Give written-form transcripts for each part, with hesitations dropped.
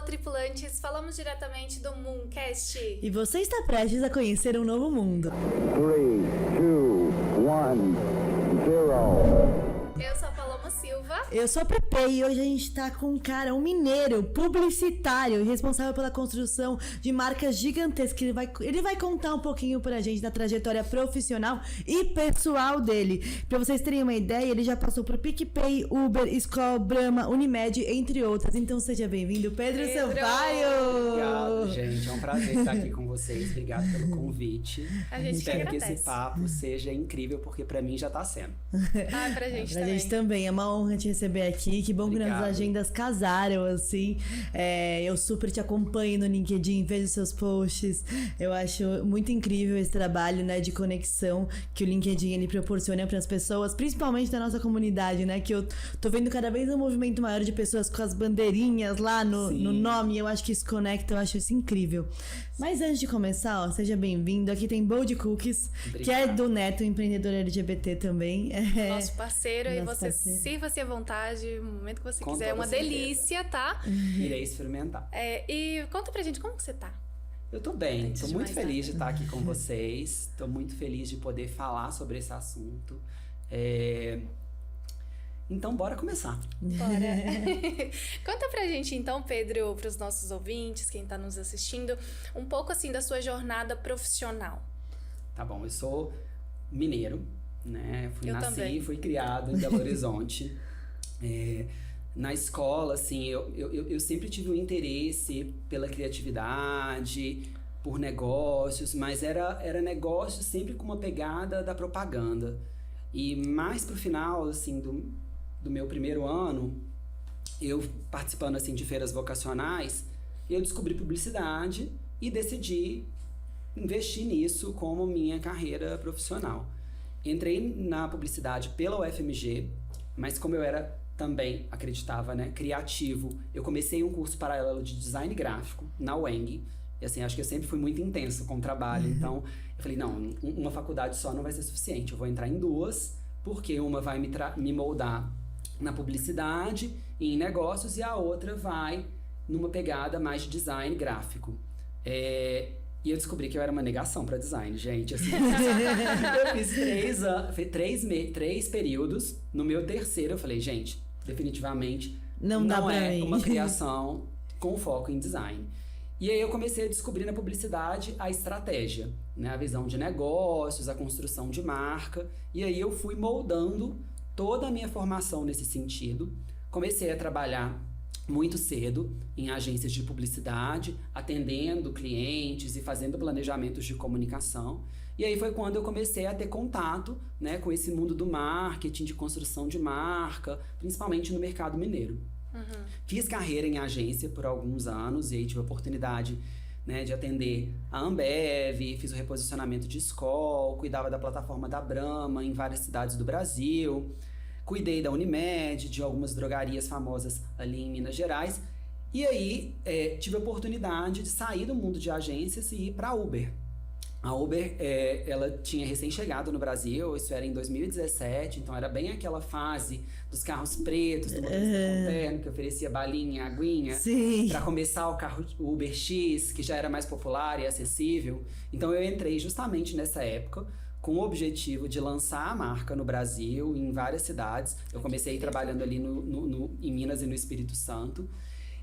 tripulantes, falamos diretamente do Mooncast. E você está prestes a conhecer um novo mundo. 3, 2, 1, 0. Eu sou a Paloma Silva. Eu sou a Pepe e hoje a gente tá com um cara, um mineiro, publicitário, responsável pela construção de marcas gigantescas. Ele vai contar um pouquinho pra gente da trajetória profissional e pessoal dele. Pra vocês terem uma ideia, ele já passou por PicPay, Uber, Skol, Brahma, Unimed, entre outras. Então seja bem-vindo, Pedro Sampaio! Obrigado, gente. É um prazer estar aqui com vocês. Obrigado pelo convite. A gente Espero que agradece. esse papo seja incrível, porque pra mim já tá sendo. Ah, pra gente Pra também. gente também, é uma honra te receber aqui. Que bom que Obrigado. nossas agendas casaram, assim. Eu super te acompanho no LinkedIn, vejo seus posts. Eu acho muito incrível esse trabalho, né, de conexão que o LinkedIn ele proporciona para as pessoas, principalmente da nossa comunidade, né? Que eu tô vendo cada vez um movimento maior de pessoas com as bandeirinhas lá no nome. Eu acho que isso conecta, eu acho isso incrível. Mas antes de começar, ó, seja bem-vindo. Aqui tem Bold Cookies, Obrigado. que é do Neto, empreendedor LGBT também. Nosso parceiro, e Nosso você parceiro. sirva-se à vontade, no momento que você Com quiser. É toda uma certeza. delícia, tá? Irei experimentar. E conta pra gente, como que você tá? Eu tô bem, Antes tô de muito mais feliz de estar aqui com vocês. Tô muito feliz de poder falar sobre esse assunto. Então, bora começar. Bora. Conta pra gente então, Pedro, pros nossos ouvintes, quem tá nos assistindo, um pouco assim da sua jornada profissional. Tá bom, eu sou mineiro, né? Eu Nasci também. e fui criado em Belo Horizonte. Na escola, assim, eu sempre tive um interesse pela criatividade, por negócios, mas era negócio sempre com uma pegada da propaganda. E mais pro final, assim, do meu primeiro ano, eu participando, assim, de feiras vocacionais, eu descobri publicidade e decidi investir nisso como minha carreira profissional. Entrei na publicidade pela UFMG, mas como eu era também, acreditava, né, criativo, eu comecei um curso paralelo de design gráfico na UENG. E assim, acho que eu sempre fui muito intenso com o trabalho. Então, eu falei, não, uma faculdade só não vai ser suficiente. Eu vou entrar em duas, porque uma vai me moldar na publicidade e em negócios, e a outra vai numa pegada mais de design gráfico. E eu descobri que eu era uma negação para design, gente. Assim, eu fiz 3 períodos. No meu terceiro, eu falei, gente, definitivamente Não dá pra é mim. uma criação com foco em design. E aí eu comecei a descobrir na publicidade a estratégia, né? A visão de negócios, a construção de marca. E aí eu fui moldando toda a minha formação nesse sentido. Comecei a trabalhar muito cedo em agências de publicidade, atendendo clientes e fazendo planejamentos de comunicação. E aí foi quando eu comecei a ter contato, né, com esse mundo do marketing, de construção de marca, principalmente no mercado mineiro. Fiz carreira em agência por alguns anos e aí tive a oportunidade, né, de atender a Ambev, fiz o reposicionamento de Skol, cuidava da plataforma da Brahma em várias cidades do Brasil, cuidei da Unimed, de algumas drogarias famosas ali em Minas Gerais. E aí tive a oportunidade de sair do mundo de agências e ir para a Uber. A Uber, ela tinha recém-chegado no Brasil, isso era em 2017, então era bem aquela fase dos carros pretos, do motorista interno, que oferecia balinha, aguinha, Sim. para começar o Uber X, que já era mais popular e acessível. Então eu entrei justamente nessa época, com o objetivo de lançar a marca no Brasil, em várias cidades. Eu comecei trabalhando ali em Minas e no Espírito Santo.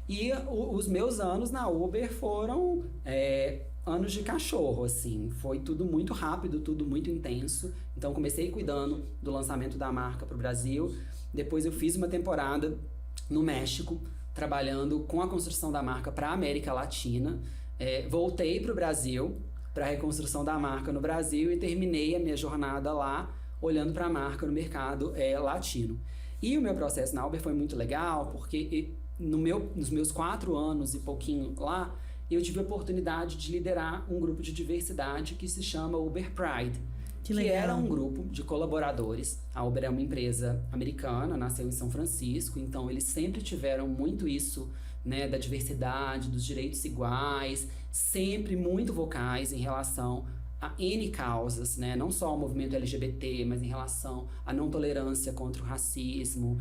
E os meus anos na Uber foram anos de cachorro, assim. Foi tudo muito rápido, tudo muito intenso. Então, comecei cuidando do lançamento da marca para o Brasil. Depois eu fiz uma temporada no México, trabalhando com a construção da marca para a América Latina. Voltei para o Brasil, para a reconstrução da marca no Brasil, e terminei a minha jornada lá, olhando para a marca no mercado latino. E o meu processo na Uber foi muito legal, porque nos meus 4 anos e pouquinho lá, eu tive a oportunidade de liderar um grupo de diversidade que se chama Uber Pride, que era um grupo de colaboradores. A Uber é uma empresa americana, nasceu em São Francisco, então eles sempre tiveram muito isso, né, da diversidade, dos direitos iguais, sempre muito vocais em relação a N causas, né? Não só o movimento LGBT, mas em relação à não tolerância contra o racismo,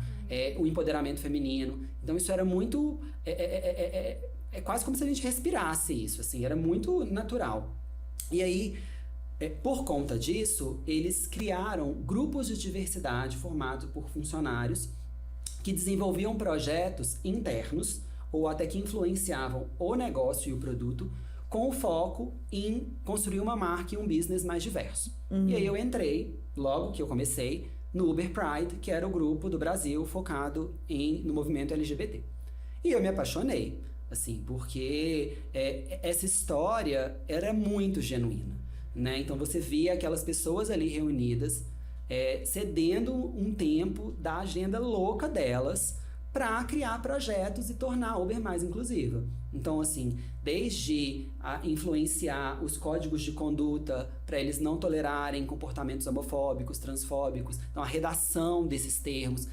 o empoderamento feminino. Então isso era muito é quase como se a gente respirasse isso, assim, era muito natural. E aí, por conta disso, eles criaram grupos de diversidade formados por funcionários que desenvolviam projetos internos ou até que influenciavam o negócio e o produto com foco em construir uma marca e um business mais diverso. E aí eu entrei, logo que eu comecei, no Uber Pride, que era o grupo do Brasil focado no movimento LGBT. E eu me apaixonei, assim, porque essa história era muito genuína, né? Então você via aquelas pessoas ali reunidas, cedendo um tempo da agenda louca delas para criar projetos e tornar a Uber mais inclusiva. Então, assim, desde influenciar os códigos de conduta para eles não tolerarem comportamentos homofóbicos, transfóbicos, então a redação desses termos,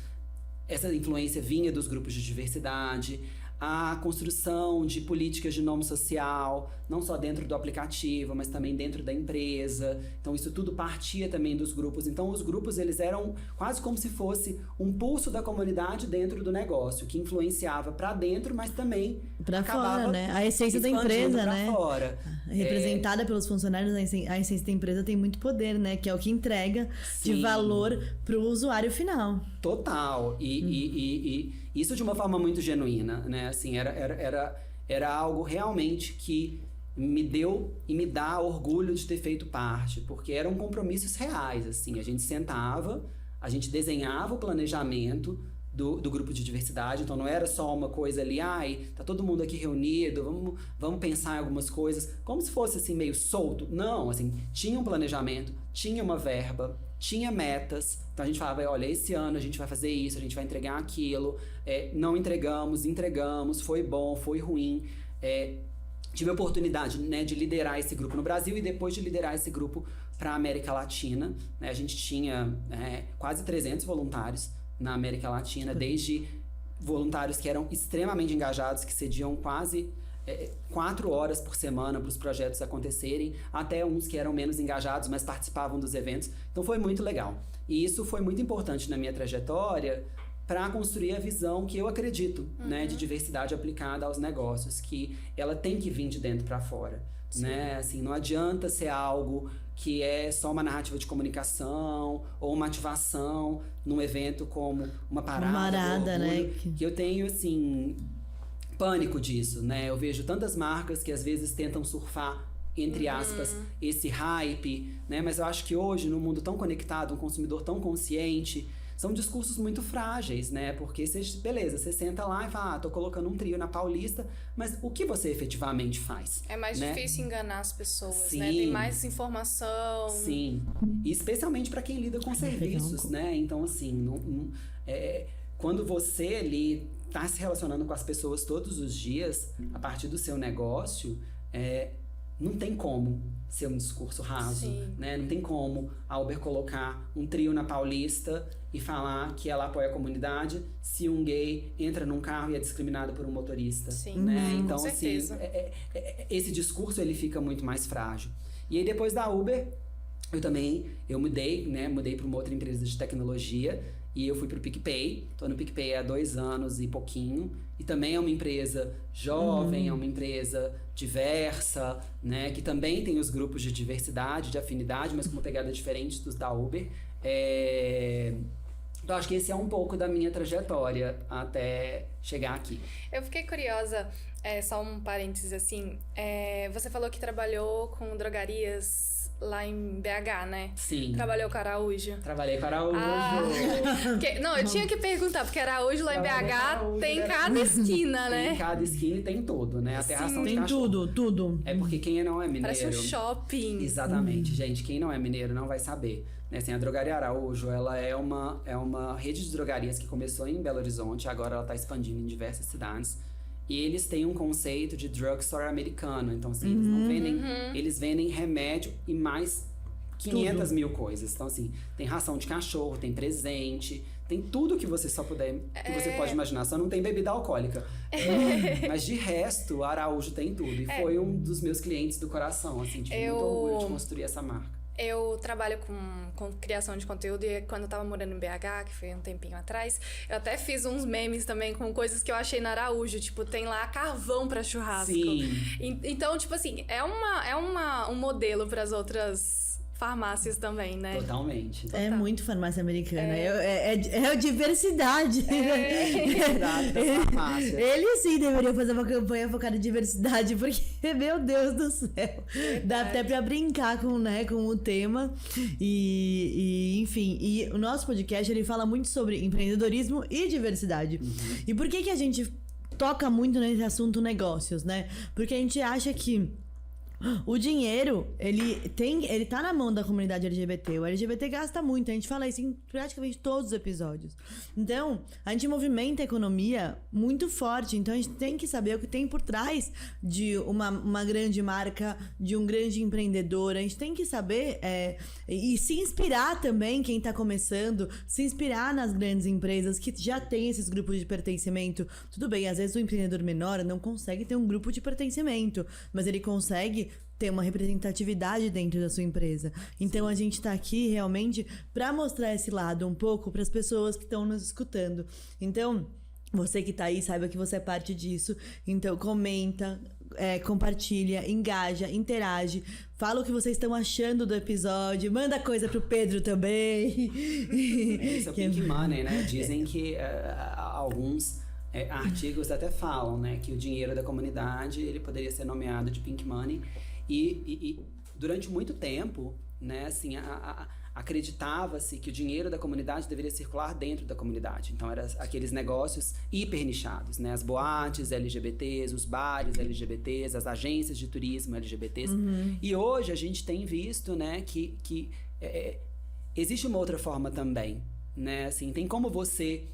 essa influência vinha dos grupos de diversidade, a construção de políticas de nome social, não só dentro do aplicativo, mas também dentro da empresa. Então isso tudo partia também dos grupos. Então os grupos, eles eram quase como se fosse um pulso da comunidade dentro do negócio, que influenciava para dentro, mas também para fora, né? A essência da empresa, né? Fora. Representada pelos funcionários, a essência da empresa tem muito poder, né? Que é o que entrega de valor para o usuário final. Total. E isso de uma forma muito genuína, né? Assim, era algo realmente que me deu e me dá orgulho de ter feito parte, porque eram compromissos reais, assim. A gente sentava, a gente desenhava o planejamento do grupo de diversidade, então não era só uma coisa ali, tá todo mundo aqui reunido, vamos pensar em algumas coisas, como se fosse assim meio solto. Não, assim, tinha um planejamento, tinha uma verba, tinha metas, então a gente falava, olha, esse ano a gente vai fazer isso, a gente vai entregar aquilo, não entregamos, foi bom, foi ruim, tive a oportunidade, né, de liderar esse grupo no Brasil e depois de liderar esse grupo para a América Latina, né, a gente tinha quase 300 voluntários na América Latina, desde voluntários que eram extremamente engajados, que cediam quase 4 horas por semana para os projetos acontecerem, até uns que eram menos engajados, mas participavam dos eventos. Então foi muito legal. E isso foi muito importante na minha trajetória para construir a visão que eu acredito, né, de diversidade aplicada aos negócios, que ela tem que vir de dentro para fora. Né? Assim, não adianta ser algo que é só uma narrativa de comunicação ou uma ativação num evento como uma parada, né? Que eu tenho, assim, pânico disso, né? Eu vejo tantas marcas que às vezes tentam surfar, entre aspas, esse hype, né? Mas eu acho que hoje, num mundo tão conectado, um consumidor tão consciente, são discursos muito frágeis, né? Porque você senta lá e fala, tô colocando um trio na Paulista, mas o que você efetivamente faz? É mais né? difícil enganar as pessoas, Sim. né? Tem mais informação. Sim, e especialmente para quem lida com serviços, né? Então, assim, quando você ali tá se relacionando com as pessoas todos os dias, a partir do seu negócio, não tem como ser um discurso raso, né? Não tem como a Uber colocar um trio na Paulista e falar que ela apoia a comunidade se um gay entra num carro e é discriminado por um motorista. Sim, né? Então, com assim, esse discurso ele fica muito mais frágil. E aí, depois da Uber, eu mudei, né? Mudei para uma outra empresa de tecnologia e eu fui pro PicPay. Tô no PicPay há 2 anos e pouquinho. E também é uma empresa jovem, é uma empresa diversa, né? Que também tem os grupos de diversidade, de afinidade, mas com uma pegada diferente dos da Uber. Então, acho que esse é um pouco da minha trajetória até chegar aqui. Eu fiquei curiosa, só um parênteses assim, você falou que trabalhou com drogarias lá em BH, né? Sim. Trabalhou com Araújo. Trabalhei com Araújo. Não, eu tinha que perguntar, porque Araújo lá em BH tem cada esquina, né? Tem cada esquina e tem tudo, né? Até ração de cachorro. Tudo. É porque quem não é mineiro... Parece um shopping. Exatamente, gente. Quem não é mineiro não vai saber. Né? Assim, a Drogaria Araújo, ela é uma rede de drogarias que começou em Belo Horizonte, agora ela tá expandindo em diversas cidades. E eles têm um conceito de drugstore americano. Então, assim, eles não vendem... Eles vendem remédio e mais 500 mil coisas. Então, assim, tem ração de cachorro, tem presente, tem tudo que você só puder... Que você pode imaginar. Só não tem bebida alcoólica. Mas, de resto, a Araújo tem tudo. E foi um dos meus clientes do coração, assim. Tive muito orgulho de construir essa marca. Eu trabalho com criação de conteúdo e quando eu tava morando em BH, que foi um tempinho atrás, eu até fiz uns memes também com coisas que eu achei na Araújo. Tipo, tem lá carvão pra churrasco. Sim. Então, tipo assim, um modelo pras outras farmácias também, né? Totalmente. É muito farmácia americana. É a diversidade. Diversidade da farmácia. Eles sim deveriam fazer uma campanha focada em diversidade, porque, meu Deus do céu. Dá até pra brincar com o tema. Enfim, e o nosso podcast, ele fala muito sobre empreendedorismo e diversidade. E por que a gente toca muito nesse assunto negócios, né? Porque a gente acha que o dinheiro, ele tá na mão da comunidade LGBT. O LGBT gasta muito, a gente fala isso em praticamente todos os episódios. Então, a gente movimenta a economia muito forte. Então, a gente tem que saber o que tem por trás de uma grande marca, de um grande empreendedor. A gente tem que saber e se inspirar também, quem tá começando, se inspirar nas grandes empresas que já tem esses grupos de pertencimento. Tudo bem, às vezes o empreendedor menor não consegue ter um grupo de pertencimento, mas ele consegue ter uma representatividade dentro da sua empresa. Então a gente tá aqui realmente para mostrar esse lado um pouco para as pessoas que estão nos escutando. Então, você que tá aí, saiba que você é parte disso. Então comenta, compartilha, engaja, interage. Fala o que vocês estão achando do episódio. Manda coisa pro Pedro também. Isso é o Pink Money, né? Dizem que alguns artigos até falam, né, que o dinheiro da comunidade ele poderia ser nomeado de Pink Money. E durante muito tempo, né, assim, acreditava-se que o dinheiro da comunidade deveria circular dentro da comunidade. Então, eram aqueles negócios hiper nichados, né? As boates LGBTs, os bares LGBTs, as agências de turismo LGBTs. E hoje a gente tem visto, né, que existe uma outra forma também, né? Assim, tem como você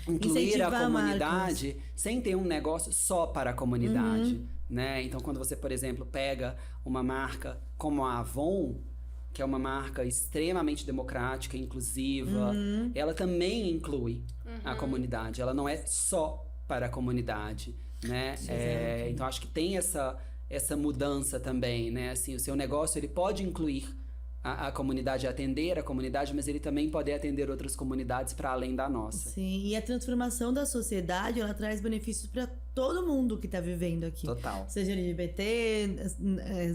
incluir incentivar a comunidade sem ter um negócio só para a comunidade, né? Então, quando você, por exemplo, pega uma marca como a Avon, que é uma marca extremamente democrática, inclusiva, ela também inclui a comunidade. Ela não é só para a comunidade, né? Então, acho que tem essa mudança também, né? Assim, o seu negócio, ele pode incluir a comunidade, atender a comunidade, mas ele também pode atender outras comunidades para além da nossa. Sim, e a transformação da sociedade, ela traz benefícios para todo mundo que tá vivendo aqui. Total. Seja LGBT,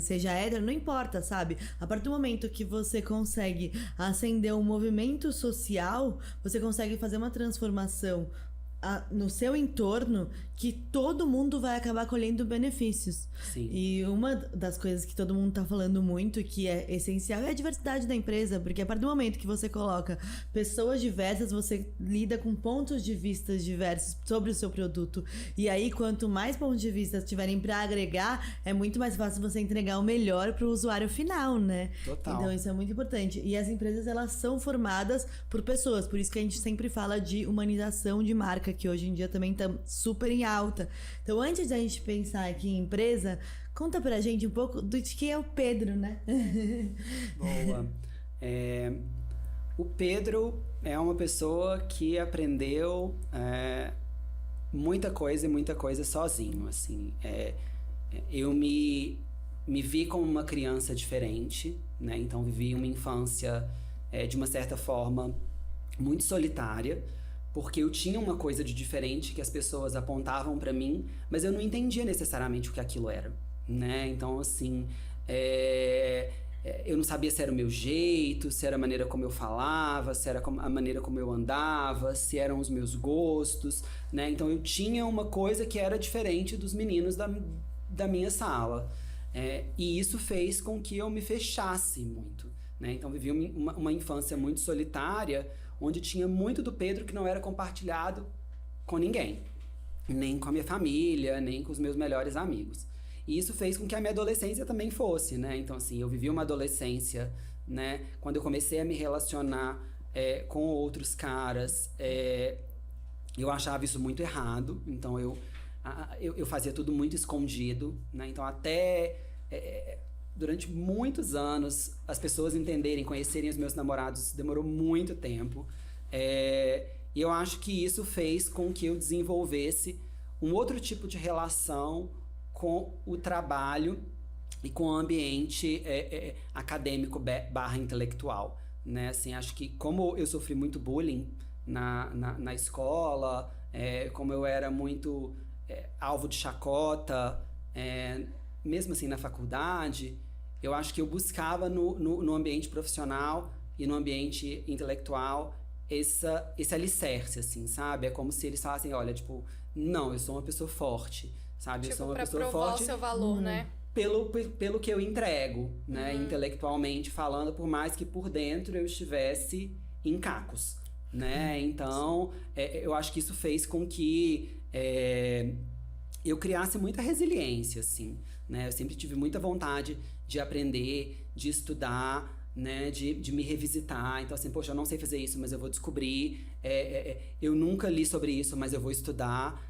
seja hétero, não importa, sabe? A partir do momento que você consegue acender um movimento social, você consegue fazer uma transformação no seu entorno que todo mundo vai acabar colhendo benefícios. Sim. E uma das coisas que todo mundo tá falando muito, que é essencial, é a diversidade da empresa, porque a partir do momento que você coloca pessoas diversas, você lida com pontos de vista diversos sobre o seu produto. E aí, quanto mais pontos de vista tiverem para agregar, é muito mais fácil você entregar o melhor pro usuário final, né? Total. Então, isso é muito importante. E as empresas, elas são formadas por pessoas, por isso que a gente sempre fala de humanização de marca, que hoje em dia também tá super em alta. Então, antes da gente pensar aqui em empresa, conta pra gente um pouco de quem é o Pedro, né? Boa. O Pedro é uma pessoa que aprendeu muita coisa sozinho, assim. Eu me vi como uma criança diferente, né? Então, vivi uma infância, de uma certa forma, muito solitária, porque eu tinha uma coisa de diferente que as pessoas apontavam pra mim, mas eu não entendia necessariamente o que aquilo era, né? Então, assim, eu não sabia se era o meu jeito, se era a maneira como eu falava, se era a maneira como eu andava, se eram os meus gostos, né? Então, eu tinha uma coisa que era diferente dos meninos da minha sala. E isso fez com que eu me fechasse muito, né? Então, vivi uma infância muito solitária, onde tinha muito do Pedro que não era compartilhado com ninguém, nem com a minha família, nem com os meus melhores amigos. E isso fez com que a minha adolescência também fosse, né? Então, assim, eu vivi uma adolescência, né? Quando eu comecei a me relacionar com outros caras, eu achava isso muito errado. Então, eu fazia tudo muito escondido, né? Então, até durante muitos anos, as pessoas entenderem, conhecerem os meus namorados, demorou muito tempo. E eu acho que isso fez com que eu desenvolvesse um outro tipo de relação com o trabalho e com o ambiente acadêmico barra intelectual, né? Assim, acho que como eu sofri muito bullying na escola, como eu era muito alvo de chacota, mesmo assim na faculdade, eu acho que eu buscava no ambiente profissional e no ambiente intelectual esse alicerce, assim, sabe? É como se eles falassem, olha, tipo, não, eu sou uma pessoa forte, sabe? Eu sou uma pessoa provar forte o seu valor, né? pelo que eu entrego, né? Intelectualmente falando, por mais que por dentro eu estivesse em cacos, né? Então, eu acho que isso fez com que eu criasse muita resiliência, assim, né? Eu sempre tive muita vontade de aprender, de estudar, né, de me revisitar. Então, assim, poxa, eu não sei fazer isso, mas eu vou descobrir. Eu nunca li sobre isso, mas eu vou estudar.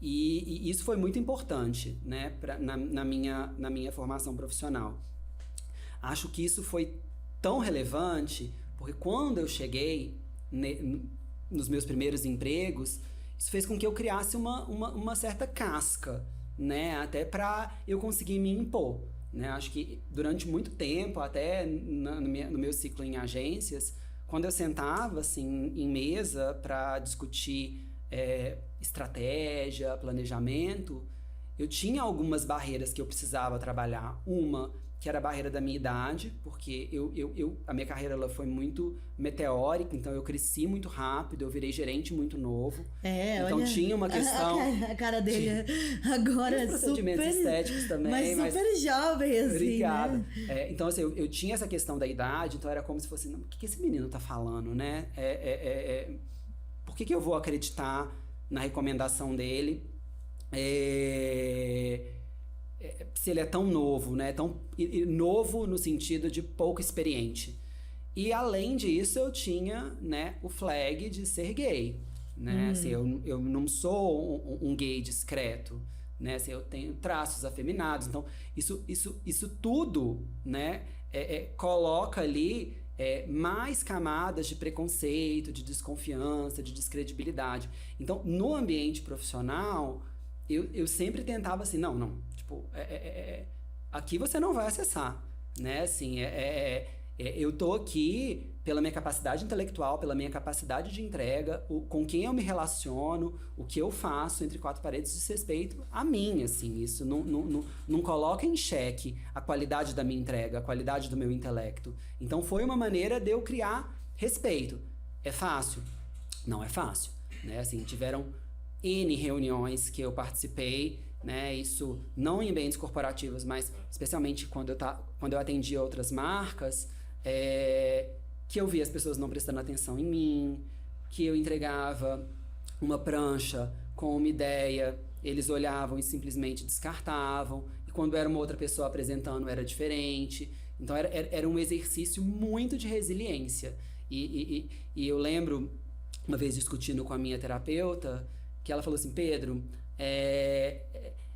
E isso foi muito importante, né, na minha formação profissional. Acho que isso foi tão relevante, porque quando eu cheguei nos meus primeiros empregos, isso fez com que eu criasse uma certa casca, né, até para eu conseguir me impor. Né? Acho que durante muito tempo, até no meu ciclo em agências, quando eu sentava assim, em mesa para discutir estratégia, planejamento, eu tinha algumas barreiras que eu precisava trabalhar. Uma, que era a barreira da minha idade, porque a minha carreira ela foi muito meteórica, então eu cresci muito rápido, eu virei gerente muito novo. Então olha, tinha uma questão... A cara dele agora é procedimentos super... estéticos também. Mas super jovem, assim, obrigado. né? Então, assim, eu tinha essa questão da idade, então era como se fosse, o que esse menino tá falando, né? Por que eu vou acreditar na recomendação dele? Se ele é tão novo, né? Tão novo no sentido de pouco experiente. E além disso, eu tinha, né, o flag de ser gay, né? Assim, eu não sou um gay discreto, né? Assim, eu tenho traços afeminados. Então, isso tudo, né, coloca ali mais camadas de preconceito, de desconfiança, de descredibilidade. Então, no ambiente profissional, eu sempre tentava assim, não, tipo, aqui você não vai acessar, né? Assim, eu tô aqui pela minha capacidade intelectual, pela minha capacidade de entrega, com quem eu me relaciono, o que eu faço entre quatro paredes diz respeito a mim, assim. Isso não coloca em xeque a qualidade da minha entrega, a qualidade do meu intelecto. Então, foi uma maneira de eu criar respeito. É fácil? Não é fácil, né? Assim, tiveram N reuniões que eu participei, né? Isso não em ambientes corporativos, mas especialmente quando eu atendia outras marcas, que eu via as pessoas não prestando atenção em mim, que eu entregava uma prancha com uma ideia, eles olhavam e simplesmente descartavam, e quando era uma outra pessoa apresentando era diferente. Então era um exercício muito de resiliência. E eu lembro, uma vez discutindo com a minha terapeuta, que ela falou assim, Pedro,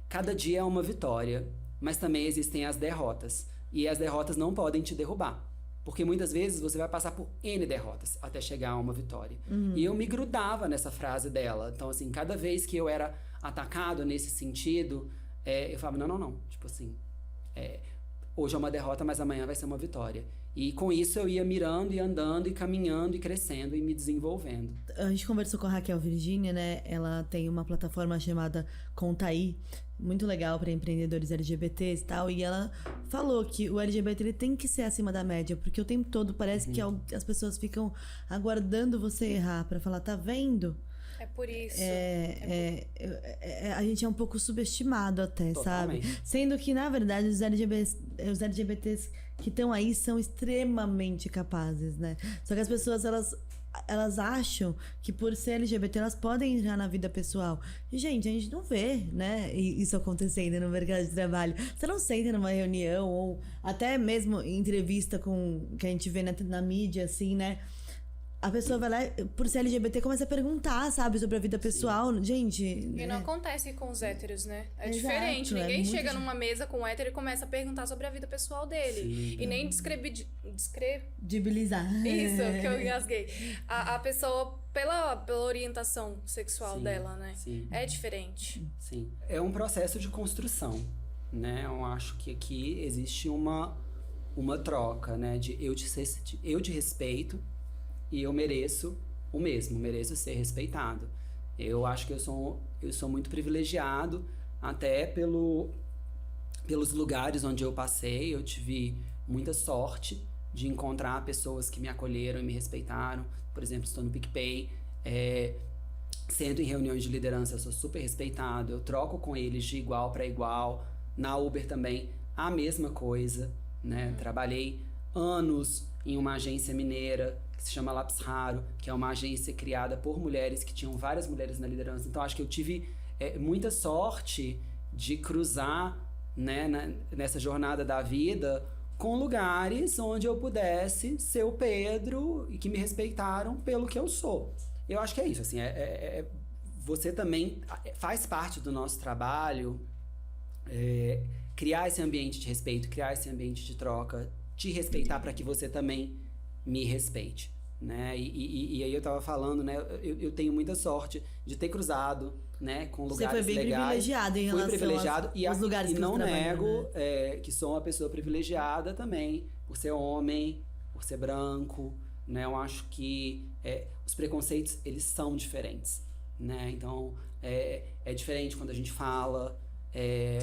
cada dia é uma vitória, mas também existem as derrotas. E as derrotas não podem te derrubar. Porque muitas vezes você vai passar por N derrotas até chegar a uma vitória. E eu me grudava nessa frase dela. Então, assim, cada vez que eu era atacado nesse sentido, eu falava, não. Tipo assim, hoje é uma derrota, mas amanhã vai ser uma vitória. E com isso eu ia mirando e andando e caminhando e crescendo e me desenvolvendo. A gente conversou com a Raquel Virginia, né? Ela tem uma plataforma chamada Contaí, muito legal para empreendedores LGBTs e tal. E ela falou que o LGBT ele tem que ser acima da média, porque o tempo todo parece que as pessoas ficam aguardando você errar para falar, tá vendo? É por isso. A gente é um pouco subestimado até, Totalmente. sabe? Sendo que, na verdade, os LGBTs que estão aí são extremamente capazes, né? Só que as pessoas, elas acham que por ser LGBT elas podem entrar na vida pessoal. E, gente, a gente não vê, né, isso acontecendo no mercado de trabalho. Você não senta numa reunião ou até mesmo em entrevista que a gente vê na mídia, assim, né? A pessoa vai lá, por ser LGBT, começa a perguntar, sabe, sobre a vida pessoal. Sim. Gente... E não acontece com os héteros, né? É Exato, diferente. Ninguém chega numa mesa com um hétero e começa a perguntar sobre a vida pessoal dele. Sim. E nem Debilizar. Isso, que eu engasguei. A pessoa, pela orientação sexual Sim, dela, né? sim. É diferente. Sim. É um processo de construção, né? Eu acho que aqui existe uma troca, né? De eu te respeito e eu mereço o mesmo, mereço ser respeitado. Eu acho que eu sou muito privilegiado, até pelos lugares onde eu passei. Eu tive muita sorte de encontrar pessoas que me acolheram e me respeitaram. Por exemplo, estou no PicPay, sento em reuniões de liderança, eu sou super respeitado, eu troco com eles de igual para igual. Na Uber também, a mesma coisa, né? Trabalhei anos em uma agência mineira que se chama Lápis Raro, que é uma agência criada por mulheres, que tinham várias mulheres na liderança. Então, acho que eu tive muita sorte de cruzar, né, nessa jornada da vida com lugares onde eu pudesse ser o Pedro e que me respeitaram pelo que eu sou. Eu acho que é isso, assim, você também faz parte do nosso trabalho, criar esse ambiente de respeito, criar esse ambiente de troca, te respeitar para que você também me respeite, né? E aí eu tava falando, né? Eu tenho muita sorte de ter cruzado, né, com lugares legais. Você foi bem privilegiado em relação aos lugares que não você nego, trabalhou, né? que sou uma pessoa privilegiada também, por ser homem, por ser branco, né? Eu acho que os preconceitos, eles são diferentes, né? Então, é diferente quando a gente fala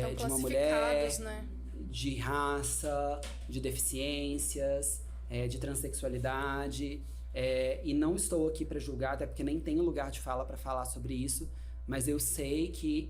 São de uma mulher, classificados, né? de raça, de deficiências, de transexualidade. E não estou aqui para julgar, até porque nem tenho lugar de fala para falar sobre isso, mas eu sei que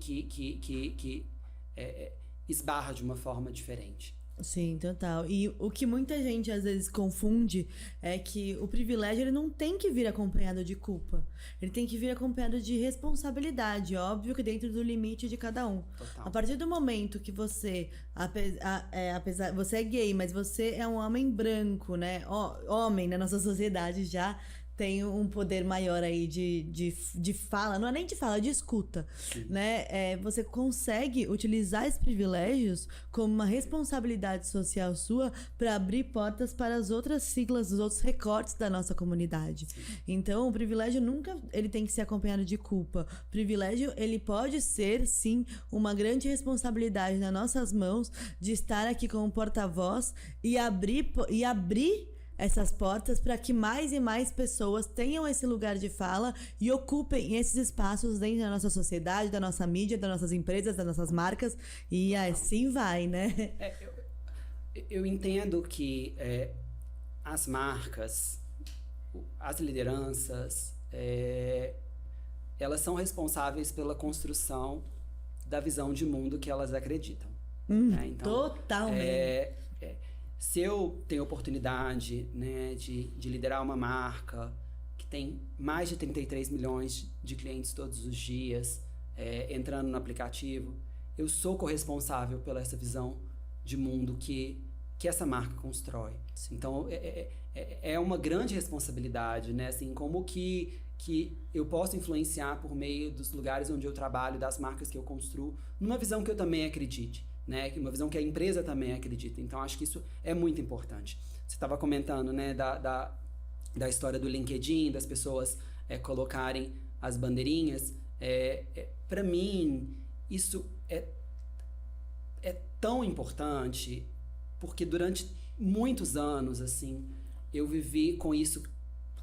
esbarra de uma forma diferente. Sim, total. E o que muita gente às vezes confunde é que o privilégio ele não tem que vir acompanhado de culpa. Ele tem que vir acompanhado de responsabilidade, óbvio que dentro do limite de cada um. Total. A partir do momento que você, apesar você é gay, mas você é um homem branco, né? Homem na nossa sociedade já tem um poder maior aí de fala, não é nem de fala, de escuta, né? Você consegue utilizar esses privilégios como uma responsabilidade social sua para abrir portas para as outras siglas, os outros recortes da nossa comunidade. Então, o privilégio nunca ele tem que ser acompanhado de culpa. O privilégio, ele pode ser, sim, uma grande responsabilidade nas nossas mãos de estar aqui como porta-voz e abrir essas portas para que mais e mais pessoas tenham esse lugar de fala e ocupem esses espaços dentro da nossa sociedade, da nossa mídia, das nossas empresas, das nossas marcas, e assim vai, né? Eu entendo que as marcas, as lideranças, elas são responsáveis pela construção da visão de mundo que elas acreditam. Né? Então, totalmente. Se eu tenho oportunidade, né, de liderar uma marca que tem mais de 33 milhões de clientes todos os dias entrando no aplicativo, eu sou corresponsável pela essa visão de mundo que essa marca constrói. Sim. Então, é uma grande responsabilidade, né? Assim, como que eu posso influenciar por meio dos lugares onde eu trabalho, das marcas que eu construo, numa visão que eu também acredite. Né, uma visão que a empresa também acredita. Então, acho que isso é muito importante. Você estava comentando, né, da história do LinkedIn, das pessoas colocarem as bandeirinhas. Para mim, isso é tão importante, porque durante muitos anos, assim, eu vivi com isso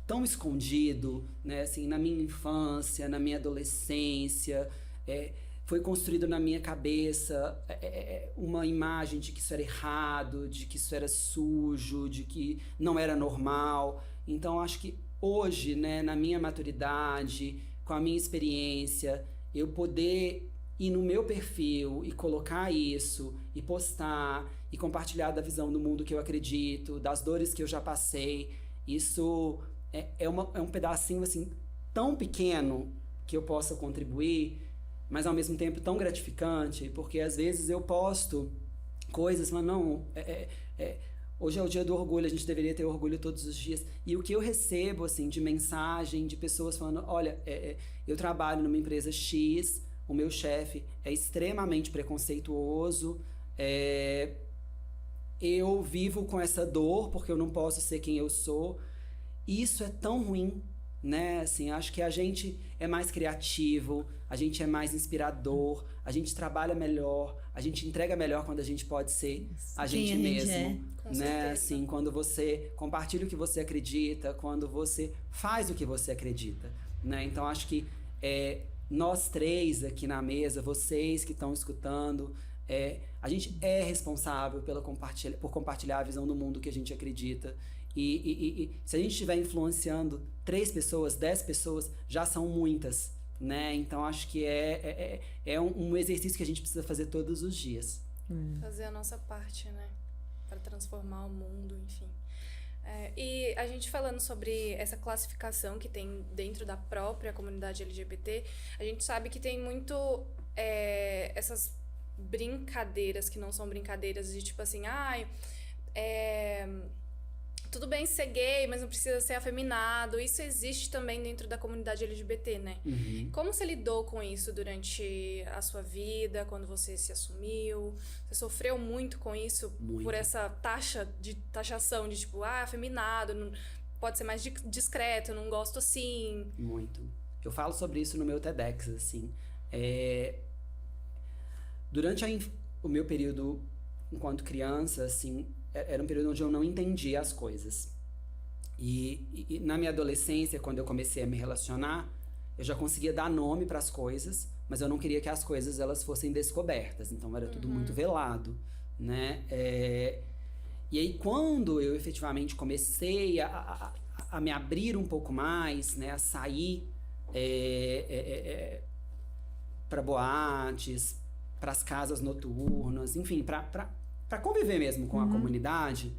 tão escondido, né, assim, na minha infância, na minha adolescência. Foi construído na minha cabeça uma imagem de que isso era errado, de que isso era sujo, de que não era normal. Então, acho que hoje, né, na minha maturidade, com a minha experiência, eu poder ir no meu perfil e colocar isso, e postar, e compartilhar da visão do mundo que eu acredito, das dores que eu já passei, isso é um pedacinho, assim, tão pequeno que eu possa contribuir, mas ao mesmo tempo tão gratificante, porque às vezes eu posto coisas, mas não, hoje é o dia do orgulho, a gente deveria ter orgulho todos os dias, e o que eu recebo, assim, de mensagem, de pessoas falando, olha, eu trabalho numa empresa X, o meu chefe é extremamente preconceituoso, eu vivo com essa dor, porque eu não posso ser quem eu sou, e isso é tão ruim, né? Assim, acho que a gente é mais criativo, a gente é mais inspirador, a gente trabalha melhor, a gente entrega melhor quando a gente pode ser a Quem gente a gente mesmo, é. Com né? certeza. Assim, quando você compartilha o que você acredita, quando você faz o que você acredita, né? Então acho que nós três aqui na mesa, vocês que estão escutando, a gente é responsável por compartilhar a visão do mundo que a gente acredita. E se a gente estiver influenciando 3 pessoas, 10 pessoas, já são muitas, né? Então acho que é um exercício que a gente precisa fazer todos os dias. Fazer a nossa parte, né? Para transformar o mundo, enfim. E a gente falando sobre essa classificação que tem dentro da própria comunidade LGBT, a gente sabe que tem muito essas brincadeiras que não são brincadeiras de tipo assim, tudo bem ser gay, mas não precisa ser afeminado. Isso existe também dentro da comunidade LGBT, né? Uhum. Como você lidou com isso durante a sua vida, quando você se assumiu? Você sofreu muito com isso? Muito. Por essa taxação de tipo, afeminado, não, pode ser mais discreto, não gosto assim. Muito. Eu falo sobre isso no meu TEDx, assim. Durante o meu período enquanto criança, assim, era um período onde eu não entendia as coisas. E na minha adolescência, quando eu comecei a me relacionar, eu já conseguia dar nome para as coisas, mas eu não queria que as coisas elas fossem descobertas. Então era tudo muito velado, né? E aí quando eu efetivamente comecei a me abrir um pouco mais, né, a sair para boates, para as casas noturnas, enfim, para conviver mesmo com a comunidade,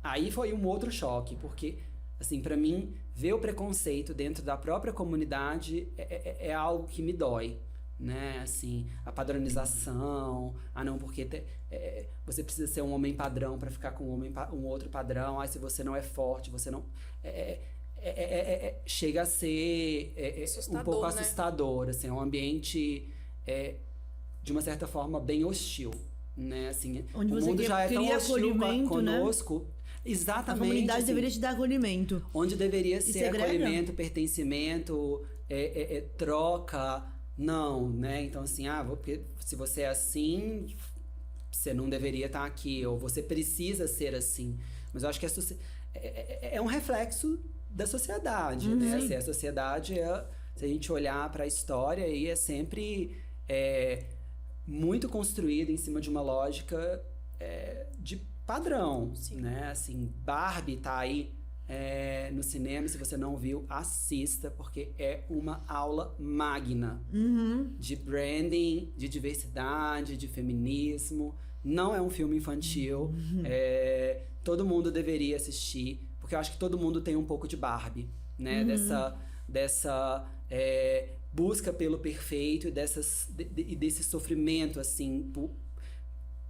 aí foi um outro choque, porque, assim, para mim, ver o preconceito dentro da própria comunidade é algo que me dói, né? Assim, a padronização, não, porque você precisa ser um homem padrão para ficar com um outro padrão, se você não é forte, você não... chega a ser um pouco assustador, assim, é um ambiente... de uma certa forma bem hostil, né? Assim, onde o você mundo já é tão hostil conosco. Né? Exatamente. A comunidade assim, deveria te dar acolhimento. Onde deveria ser segrega? acolhimento, pertencimento, troca, não, né? Então assim, porque se você é assim, você não deveria estar aqui, ou você precisa ser assim. Mas eu acho que é um reflexo da sociedade, né? Assim, a sociedade se a gente olhar para a história, aí é sempre muito construída em cima de uma lógica de padrão, né? Assim, Barbie tá aí no cinema, se você não viu, assista, porque é uma aula magna de branding, de diversidade, de feminismo. Não é um filme infantil, todo mundo deveria assistir, porque eu acho que todo mundo tem um pouco de Barbie, né? Dessa busca pelo perfeito e desse sofrimento, assim,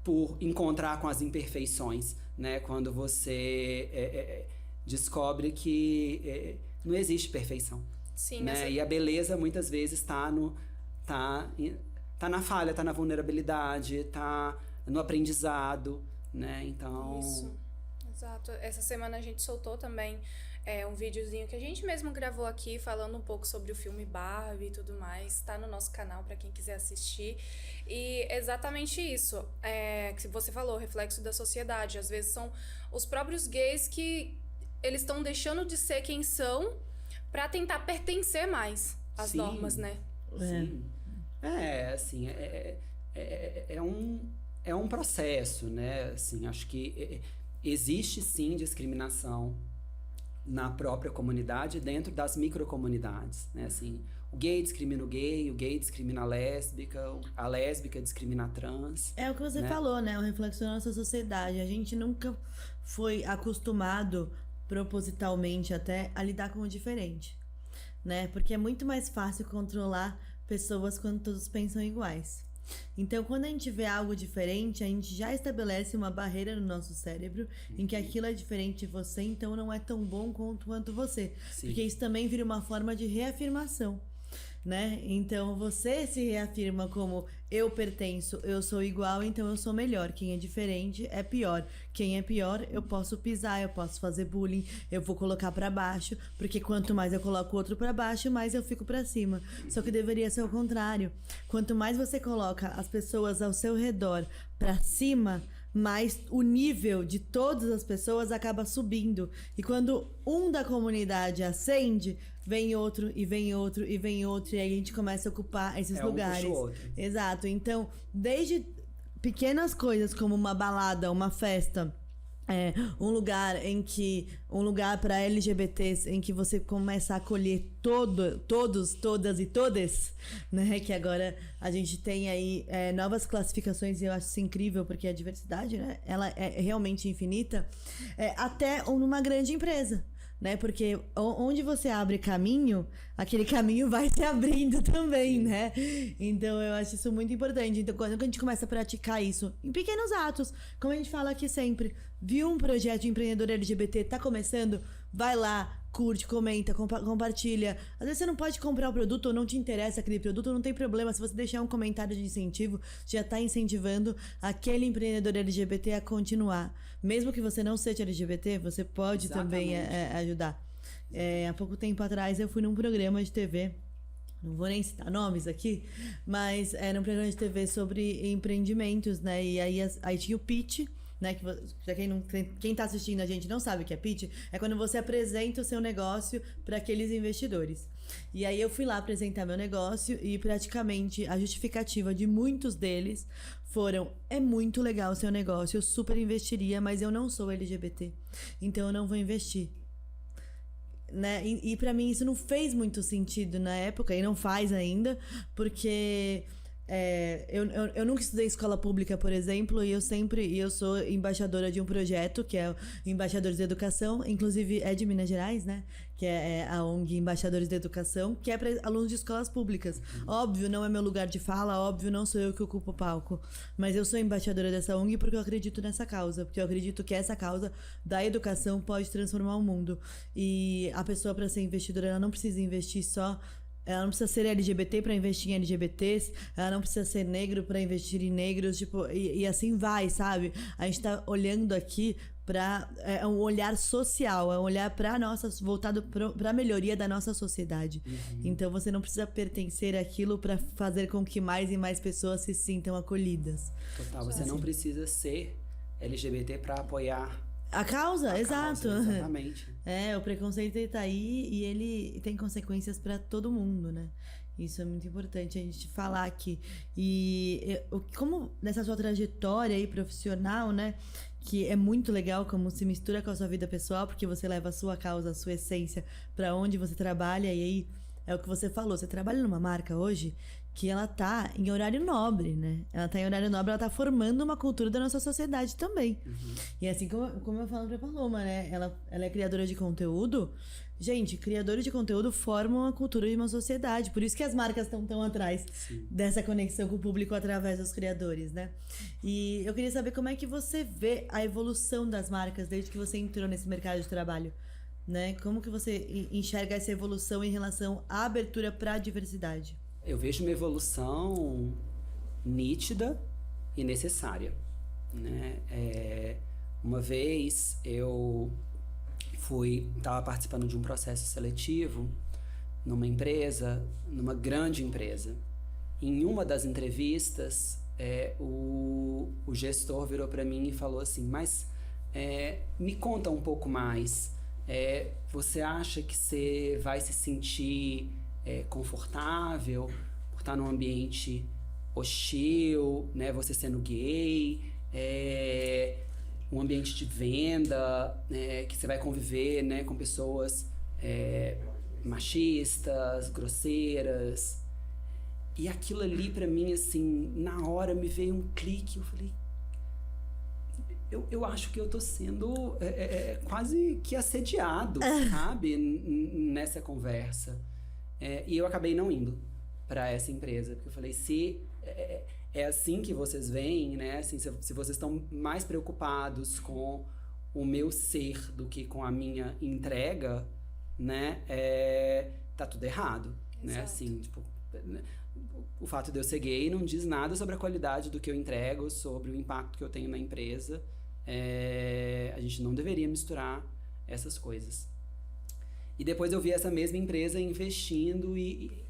por encontrar com as imperfeições, né? Quando você descobre que não existe perfeição. Sim, né? E a beleza, muitas vezes, tá na falha, tá na vulnerabilidade, tá no aprendizado, né? Então... Isso, exato. Essa semana a gente soltou também um videozinho que a gente mesmo gravou aqui, falando um pouco sobre o filme Barbie e tudo mais. Tá no nosso canal para quem quiser assistir. E exatamente isso, que você falou, reflexo da sociedade. Às vezes são os próprios gays que eles estão deixando de ser quem são para tentar pertencer mais às Sim. normas, né? Sim. Assim, é um processo, né? Assim, acho que existe sim discriminação na própria comunidade, dentro das microcomunidades, né? Assim, o gay discrimina o gay discrimina a lésbica discrimina a trans. É o que você né? falou, né? O reflexo da nossa sociedade. A gente nunca foi acostumado, propositalmente até, a lidar com o diferente, né? Porque é muito mais fácil controlar pessoas quando todos pensam iguais. Então, quando a gente vê algo diferente, a gente já estabelece uma barreira no nosso cérebro em que aquilo é diferente de você, então não é tão bom quanto você. Sim. Porque isso também vira uma forma de reafirmação. né? Então você se reafirma como eu pertenço, eu sou igual, então eu sou melhor. Quem é diferente é pior. Quem é pior, eu posso pisar, eu posso fazer bullying, eu vou colocar pra baixo, porque quanto mais eu coloco o outro pra baixo, mais eu fico pra cima. Só que deveria ser o contrário. Quanto mais você coloca as pessoas ao seu redor pra cima, mas o nível de todas as pessoas acaba subindo. E quando um da comunidade acende, vem outro, e vem outro, e vem outro, e aí a gente começa a ocupar esses lugares. Um puxa o outro. Exato. Então, desde pequenas coisas como uma balada, uma festa, um lugar para LGBTs em que você começa a acolher todos, todas e todes, né? Que agora a gente tem aí novas classificações e eu acho isso incrível porque a diversidade, né? Ela é realmente infinita, até numa grande empresa. Né? Porque onde você abre caminho, aquele caminho vai se abrindo também, né? Então eu acho isso muito importante. Então quando a gente começa a praticar isso em pequenos atos, como a gente fala aqui sempre, viu um projeto de empreendedor LGBT, tá começando? Vai lá, curte, comenta, compartilha. Às vezes você não pode comprar o produto ou não te interessa aquele produto, não tem problema. Se você deixar um comentário de incentivo, já tá incentivando aquele empreendedor LGBT a continuar. Mesmo que você não seja LGBT, você pode também ajudar. Há pouco tempo atrás eu fui num programa de TV, não vou nem citar nomes aqui, mas era um programa de TV sobre empreendimentos, né? E aí tinha o pitch, né? Que quem tá assistindo a gente não sabe o que é pitch, é quando você apresenta o seu negócio para aqueles investidores. E aí eu fui lá apresentar meu negócio e praticamente a justificativa de muitos deles foram: é muito legal o seu negócio, eu super investiria, mas eu não sou LGBT, então eu não vou investir. Né? E pra mim isso não fez muito sentido na época, e não faz ainda, porque eu nunca estudei escola pública, por exemplo, e eu sou embaixadora de um projeto que é o Embaixadores da Educação, inclusive é de Minas Gerais, né? Que é a ONG Embaixadores da Educação, que é para alunos de escolas públicas. Óbvio, não é meu lugar de fala, óbvio, não sou eu que ocupo o palco, mas eu sou embaixadora dessa ONG porque eu acredito nessa causa, porque eu acredito que essa causa da educação pode transformar o mundo. E a pessoa, para ser investidora, ela não precisa investir só. Ela não precisa ser LGBT para investir em LGBTs, ela não precisa ser negro para investir em negros, tipo, e assim vai, sabe? A gente tá olhando aqui para um olhar social, é um olhar voltado para a melhoria da nossa sociedade. Então você não precisa pertencer àquilo para fazer com que mais e mais pessoas se sintam acolhidas. Total, você não precisa ser LGBT para apoiar a causa, exato. Exatamente. O preconceito tá aí e ele tem consequências para todo mundo, né? Isso é muito importante a gente falar aqui. E como nessa sua trajetória aí profissional, né? Que é muito legal como se mistura com a sua vida pessoal, porque você leva a sua causa, a sua essência para onde você trabalha. E aí é o que você falou, você trabalha numa marca hoje que ela tá em horário nobre, né? Ela tá em horário nobre, ela tá formando uma cultura da nossa sociedade também. E assim como eu falo pra Paloma, né? Ela é criadora de conteúdo. Gente, criadores de conteúdo formam a cultura de uma sociedade. Por isso que as marcas estão tão atrás dessa conexão com o público através dos criadores, né? E eu queria saber como é que você vê a evolução das marcas desde que você entrou nesse mercado de trabalho, né? Como que você enxerga essa evolução em relação à abertura para a diversidade? Eu vejo uma evolução nítida e necessária, né? Uma vez eu estava participando de um processo seletivo numa empresa, numa grande empresa. Em uma das entrevistas, o gestor virou para mim e falou assim: mas me conta um pouco mais. Você acha que você vai se sentir confortável por estar num ambiente hostil, né? Você sendo gay, um ambiente de venda, que você vai conviver, né, com pessoas machistas, grosseiras. E aquilo ali pra mim, assim, na hora me veio um clique. Eu falei, eu acho que eu tô sendo quase que assediado, sabe, nessa conversa. E eu acabei não indo para essa empresa, porque eu falei, se é assim que vocês veem, né, assim, se vocês estão mais preocupados com o meu ser do que com a minha entrega, né, tá tudo errado. né? Exato. Assim, tipo, né, o fato de eu ser gay não diz nada sobre a qualidade do que eu entrego, sobre o impacto que eu tenho na empresa. A gente não deveria misturar essas coisas. E depois eu vi essa mesma empresa investindo e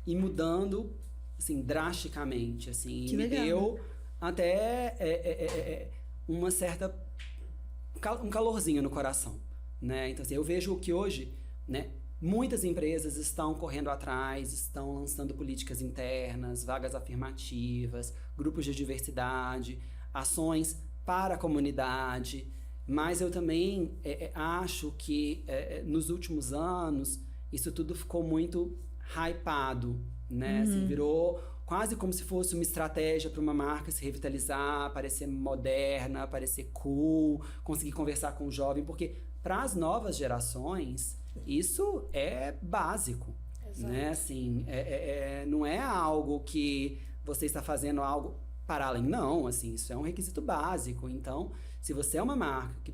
mudando, assim, drasticamente, assim. Que e me legal, deu até uma certa... um calorzinho no coração, né? Então, assim, eu vejo que hoje, né, muitas empresas estão correndo atrás, estão lançando políticas internas, vagas afirmativas, grupos de diversidade, ações para a comunidade, mas eu também acho que nos últimos anos isso tudo ficou muito hypado, né? Assim, virou quase como se fosse uma estratégia para uma marca se revitalizar, parecer moderna, parecer cool, conseguir conversar com o jovem, porque para as novas gerações isso é básico, Exato. né? Assim, não é algo que você está fazendo algo para além, não, assim, isso é um requisito básico. Então, se você é uma marca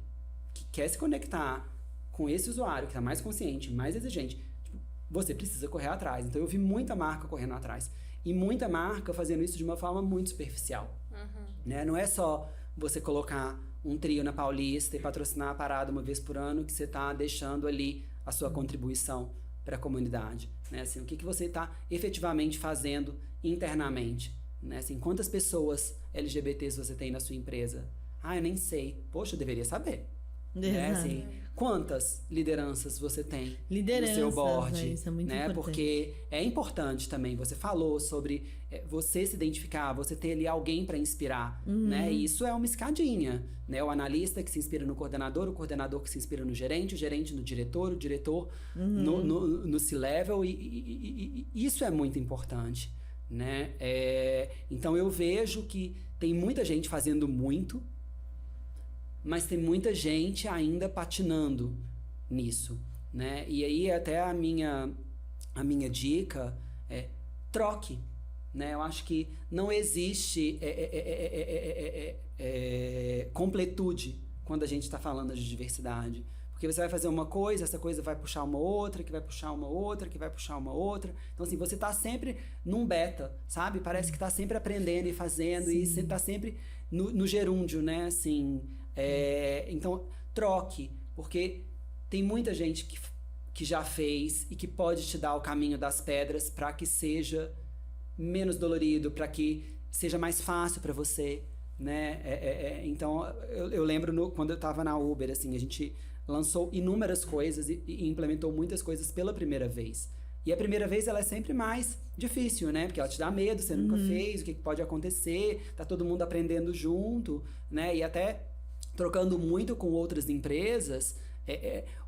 que quer se conectar com esse usuário que está mais consciente, mais exigente, tipo, você precisa correr atrás. Então, eu vi muita marca correndo atrás e muita marca fazendo isso de uma forma muito superficial, né? Não é só você colocar um trio na Paulista e patrocinar a parada uma vez por ano que você está deixando ali a sua contribuição para a comunidade, né? Assim, o que você está efetivamente fazendo internamente, né? Assim, quantas pessoas LGBTs você tem na sua empresa? Eu nem sei. Poxa, eu deveria saber. Né? Assim, quantas lideranças você tem no seu board? Isso é muito né? importante. Porque é importante também. Você falou sobre você se identificar, você ter ali alguém para inspirar, né? E isso é uma escadinha, né? O analista que se inspira no coordenador, o coordenador que se inspira no gerente, o gerente no diretor, o diretor no C-level, e isso é muito importante, né? Então eu vejo que tem muita gente fazendo muito, mas tem muita gente ainda patinando nisso, né? E aí até a minha dica é troque, né? Eu acho que não existe completude quando a gente está falando de diversidade. Porque você vai fazer uma coisa, essa coisa vai puxar uma outra, que vai puxar uma outra, que vai puxar uma outra. Então, assim, você tá sempre num beta, sabe? Parece que tá sempre aprendendo e fazendo. Sim. E você tá sempre no gerúndio, né? Assim, então, troque. Porque tem muita gente que já fez e que pode te dar o caminho das pedras para que seja menos dolorido, para que seja mais fácil para você, né? Então, eu lembro quando eu tava na Uber, assim, a gente lançou inúmeras coisas e implementou muitas coisas pela primeira vez. E a primeira vez ela é sempre mais difícil, né? Porque ela te dá medo, você nunca fez, o que pode acontecer, tá todo mundo aprendendo junto, né? E até trocando muito com outras empresas,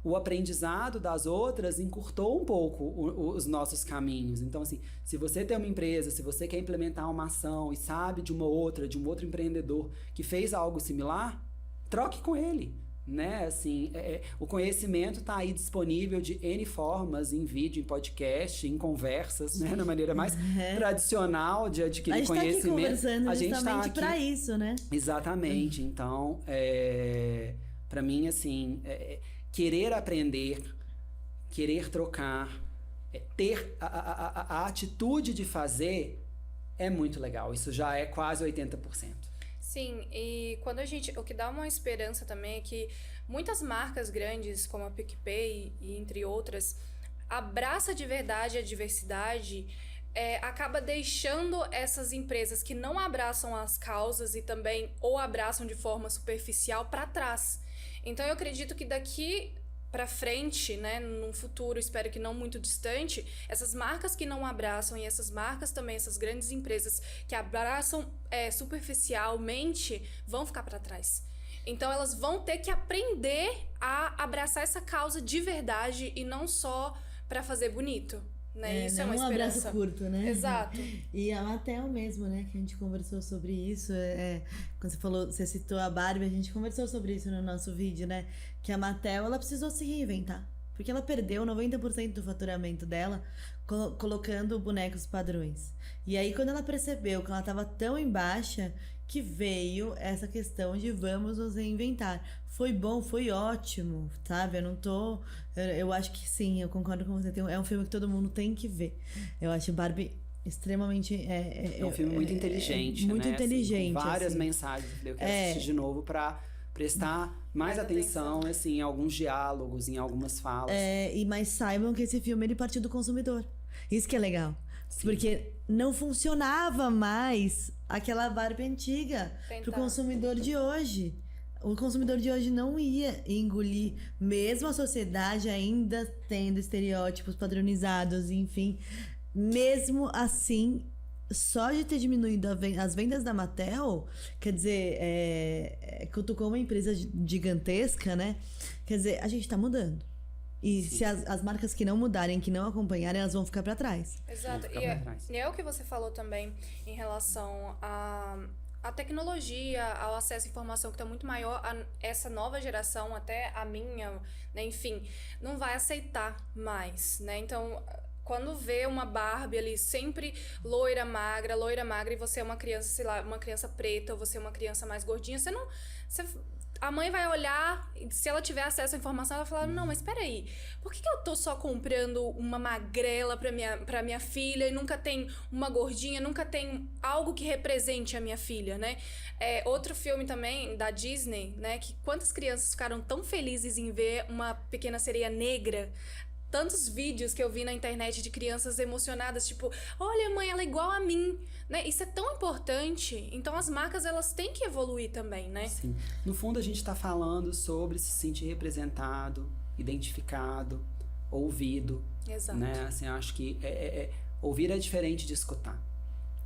o aprendizado das outras encurtou um pouco os nossos caminhos. Então, assim, se você tem uma empresa, se você quer implementar uma ação e sabe de um outro empreendedor que fez algo similar, troque com ele. Né? Assim, o conhecimento está aí disponível de N formas, em vídeo, em podcast, em conversas, né? Na maneira mais tradicional de adquirir conhecimento. A gente está aqui justamente para isso, né? Exatamente. Então, para mim, assim, querer aprender, querer trocar, ter a atitude de fazer é muito legal. Isso já é quase 80%. Sim, e o que dá uma esperança também é que muitas marcas grandes, como a PicPay e entre outras, abraça de verdade a diversidade, acaba deixando essas empresas que não abraçam as causas e também ou abraçam de forma superficial para trás. Então eu acredito que daqui para frente, né, num futuro, espero que não muito distante, essas marcas que não abraçam e essas marcas também, essas grandes empresas que abraçam superficialmente, vão ficar para trás. Então elas vão ter que aprender a abraçar essa causa de verdade e não só para fazer bonito, né? Isso é uma esperança. Um abraço curto, né? Exato. E a Mattel mesmo, né? Que a gente conversou sobre isso. Quando você citou a Barbie, a gente conversou sobre isso no nosso vídeo, né? Que a Mattel, ela precisou se reinventar. Porque ela perdeu 90% do faturamento dela colocando bonecos padrões. E aí, quando ela percebeu que ela estava tão em baixa, que veio essa questão de vamos nos reinventar. Foi bom, foi ótimo, sabe? Eu não tô... Eu acho que sim, eu concordo com você. É um filme que todo mundo tem que ver. Eu acho Barbie extremamente... É um filme muito inteligente, muito né? inteligente. Assim, com várias assim. mensagens. Eu quero assistir de novo pra prestar mais atenção assim, em alguns diálogos, em algumas falas. Mas saibam que esse filme ele partiu do consumidor. Isso que é legal. Sim. Porque não funcionava mais aquela Barbie antiga pro consumidor de hoje. O consumidor de hoje não ia engolir, mesmo a sociedade ainda tendo estereótipos padronizados, enfim. Mesmo assim, só de ter diminuído as vendas da Mattel, quer dizer, cutucou uma empresa gigantesca, né? Quer dizer, a gente tá mudando. E se as marcas que não mudarem, que não acompanharem, elas vão ficar para trás. Exato. E é o que você falou também em relação a tecnologia, ao acesso à informação que está muito maior, essa nova geração, até a minha, né, enfim, não vai aceitar mais, né? Então, quando vê uma Barbie ali sempre loira, magra, e você é uma criança, sei lá, uma criança preta, ou você é uma criança mais gordinha, a mãe vai olhar, e se ela tiver acesso à informação, ela vai falar, não, mas espera aí, por que eu tô só comprando uma magrela pra minha filha e nunca tem uma gordinha, nunca tem algo que represente a minha filha, né? Outro filme também, da Disney, né, que quantas crianças ficaram tão felizes em ver uma pequena sereia negra. Tantos vídeos que eu vi na internet de crianças emocionadas, tipo, olha, mãe, ela é igual a mim, né? Isso é tão importante. Então, as marcas, elas têm que evoluir também, né? Sim. No fundo, a gente tá falando sobre se sentir representado, identificado, ouvido. Exato. Né? Assim, eu acho que ouvir é diferente de escutar,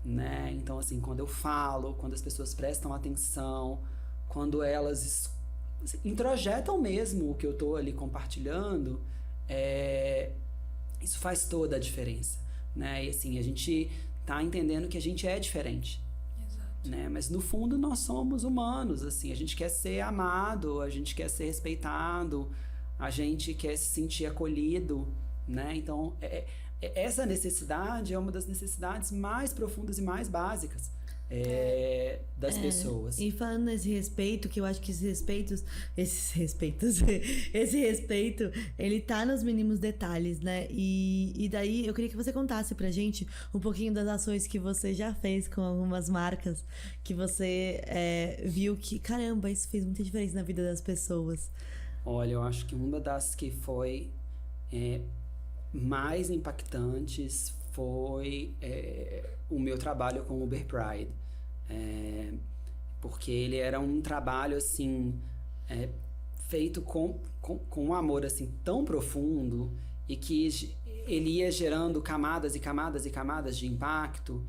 né? Então, assim, quando eu falo, quando as pessoas prestam atenção, quando elas introjetam mesmo o que eu tô ali compartilhando... isso faz toda a diferença, né? E assim, a gente tá entendendo que a gente é diferente. Exato. Né? Mas no fundo nós somos humanos, assim, a gente quer ser amado, a gente quer ser respeitado, a gente quer se sentir acolhido, né? Então, essa necessidade é uma das necessidades mais profundas e mais básicas das pessoas. E falando nesse respeito, que eu acho que esse respeito, ele tá nos mínimos detalhes, né? E daí eu queria que você contasse pra gente um pouquinho das ações que você já fez com algumas marcas, que você viu que, caramba, isso fez muita diferença na vida das pessoas. Olha, eu acho que uma das que foi mais impactantes foi o meu trabalho com o Uber Pride. Porque ele era um trabalho assim feito com um amor assim tão profundo e que ele ia gerando camadas e camadas e camadas de impacto,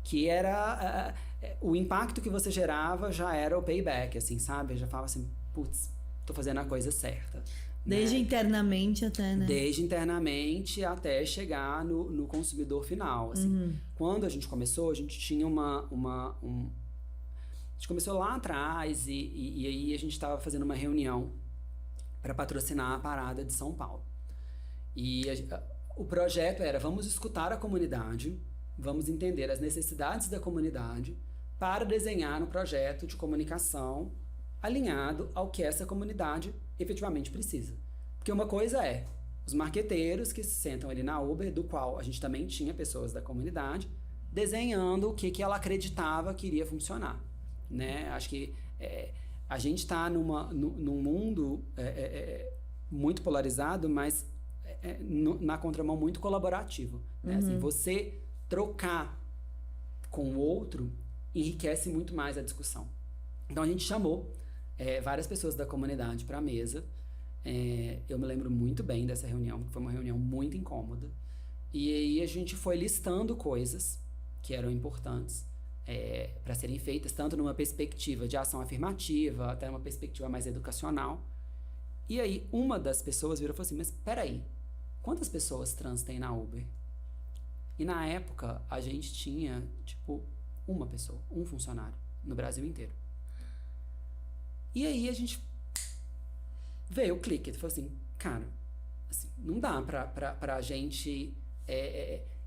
que era o impacto que você gerava já era o payback, assim, sabe? Eu já falava assim, putz, tô fazendo a coisa certa. Desde internamente até, né? Desde internamente até chegar no consumidor final, assim. Quando a gente começou, a gente tinha a gente começou lá atrás e aí a gente estava fazendo uma reunião para patrocinar a parada de São Paulo. E o projeto era, vamos escutar a comunidade, vamos entender as necessidades da comunidade para desenhar um projeto de comunicação alinhado ao que essa comunidade efetivamente precisa. Porque uma coisa é os marqueteiros que se sentam ali na Uber, do qual a gente também tinha pessoas da comunidade, desenhando o que ela acreditava que iria funcionar. Né? Acho que a gente está num mundo muito polarizado, mas na contramão muito colaborativo. Né? Assim, você trocar com o outro enriquece muito mais a discussão. Então a gente chamou várias pessoas da comunidade para a mesa. Eu me lembro muito bem dessa reunião, que foi uma reunião muito incômoda. E aí a gente foi listando coisas que eram importantes para serem feitas, tanto numa perspectiva de ação afirmativa, até uma perspectiva mais educacional. E aí uma das pessoas virou e falou assim, mas peraí, quantas pessoas trans tem na Uber? E na época a gente tinha, tipo, uma pessoa, um funcionário no Brasil inteiro. E aí a gente veio o clique, falou assim, cara, assim, não dá pra gente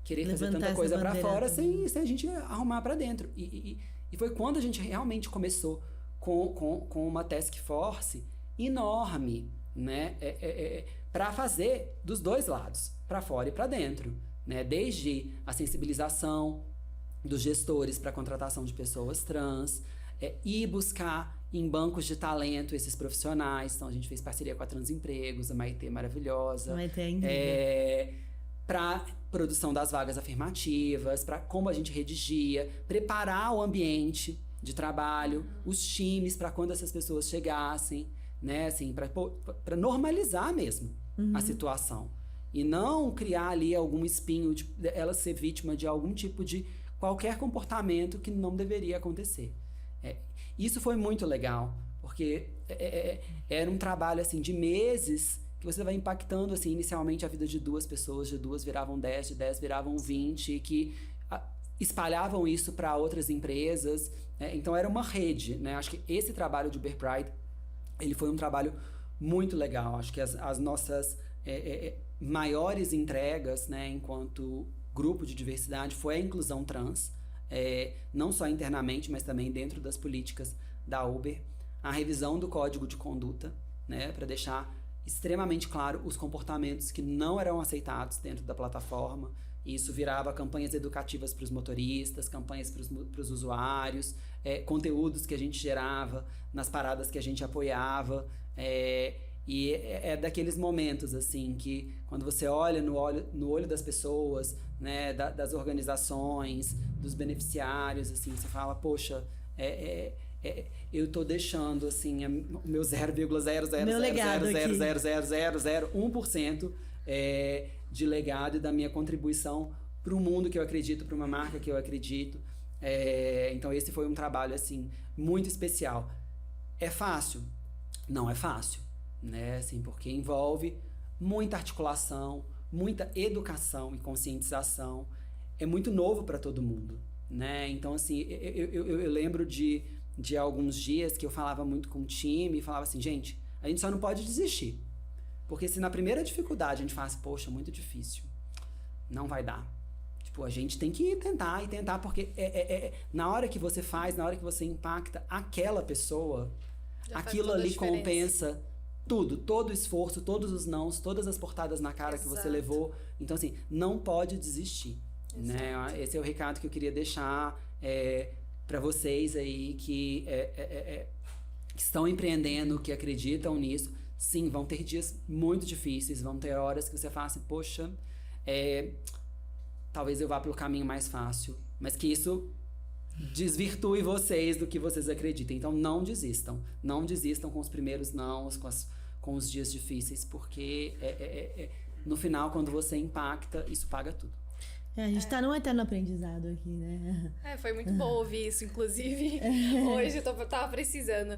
querer fazer Levantar tanta essa coisa pra bandeira fora também. sem a gente arrumar pra dentro. E foi quando a gente realmente começou com uma task force enorme, né? Para fazer dos dois lados, para fora e para dentro, né? Desde a sensibilização dos gestores para a contratação de pessoas trans, ir buscar em bancos de talento esses profissionais. Então a gente fez parceria com a Transempregos, a Maitê maravilhosa. A Maitê é incrível. Para produção das vagas afirmativas, para como a gente redigia, preparar o ambiente de trabalho, os times para quando essas pessoas chegassem, né, assim, para normalizar mesmo a situação e não criar ali algum espinho de ela ser vítima de algum tipo de qualquer comportamento que não deveria acontecer. Isso foi muito legal, porque era um trabalho assim de meses que você vai impactando assim inicialmente a vida de 2 pessoas, de 2 viravam 10, de 10 viravam 20, que espalhavam isso para outras empresas. Então era uma rede, né? Acho que esse trabalho de Uber Pride, ele foi um trabalho muito legal. Acho que as nossas maiores entregas, né, enquanto grupo de diversidade, foi a inclusão trans, não só internamente, mas também dentro das políticas da Uber, a revisão do código de conduta, né, para deixar extremamente claro os comportamentos que não eram aceitados dentro da plataforma. Isso virava campanhas educativas para os motoristas, campanhas para os usuários, conteúdos que a gente gerava nas paradas que a gente apoiava. E é daqueles momentos assim que quando você olha no olho das pessoas, né, das organizações, dos beneficiários, assim, você fala, poxa, eu tô deixando assim o meu 0,000000001% de legado e da minha contribuição para um mundo que eu acredito, para uma marca que eu acredito. Então esse foi um trabalho assim muito especial. É fácil? Não é fácil, né? Assim, porque envolve muita articulação, muita educação e conscientização. É muito novo para todo mundo, né? Então assim, eu lembro de alguns dias que eu falava muito com o time e falava assim, gente, a gente só não pode desistir. Porque se na primeira dificuldade a gente fala assim, poxa, muito difícil, não vai dar. Tipo, a gente tem que tentar, porque na hora que você faz, na hora que você impacta aquela pessoa, já aquilo ali compensa tudo, todo o esforço, todos os nãos, todas as portadas na cara que você levou. Então, assim, não pode desistir, né? Esse é o recado que eu queria deixar para vocês aí que estão empreendendo, que acreditam nisso. Sim, vão ter dias muito difíceis, vão ter horas que você fala assim, poxa, talvez eu vá pelo caminho mais fácil, mas que isso desvirtue vocês do que vocês acreditam. Então não desistam com os primeiros nãos, com os dias difíceis, porque no final, quando você impacta, isso paga tudo. A gente tá num eterno aprendizado aqui, né? Foi muito bom ouvir isso, inclusive. Hoje eu tava precisando.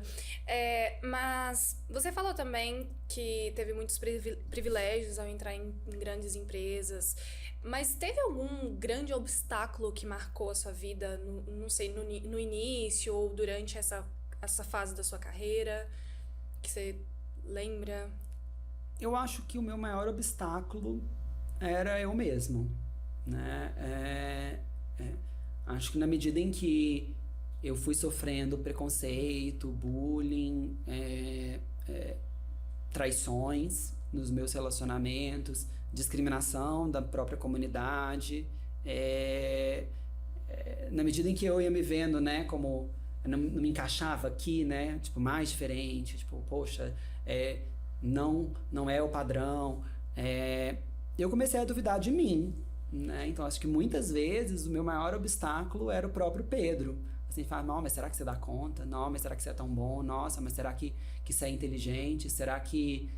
Mas você falou também que teve muitos privilégios ao entrar em grandes empresas. Mas teve algum grande obstáculo que marcou a sua vida, não sei, no início ou durante essa fase da sua carreira, que você lembra? Eu acho que o meu maior obstáculo era eu mesmo, né? Acho que na medida em que eu fui sofrendo preconceito, bullying, traições nos meus relacionamentos, discriminação da própria comunidade, na medida em que eu ia me vendo, né, como não me encaixava aqui, né, tipo, mais diferente, tipo, poxa, não é o padrão, eu comecei a duvidar de mim, né? Então acho que muitas vezes o meu maior obstáculo era o próprio Pedro. Assim, falar, não, mas será que você dá conta? Não, mas será que você é tão bom? Nossa, mas será que você é inteligente? Será que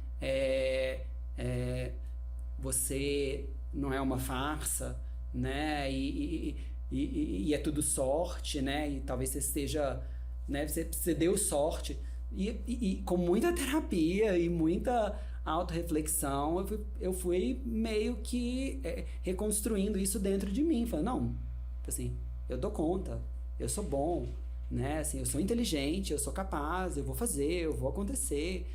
você não é uma farsa, né? E é tudo sorte, né? E talvez você esteja, né? Você deu sorte. E com muita terapia e muita autorreflexão, eu fui meio que reconstruindo isso dentro de mim. Falando, não, assim, eu dou conta, eu sou bom, né? Assim, eu sou inteligente, eu sou capaz, eu vou fazer, eu vou acontecer.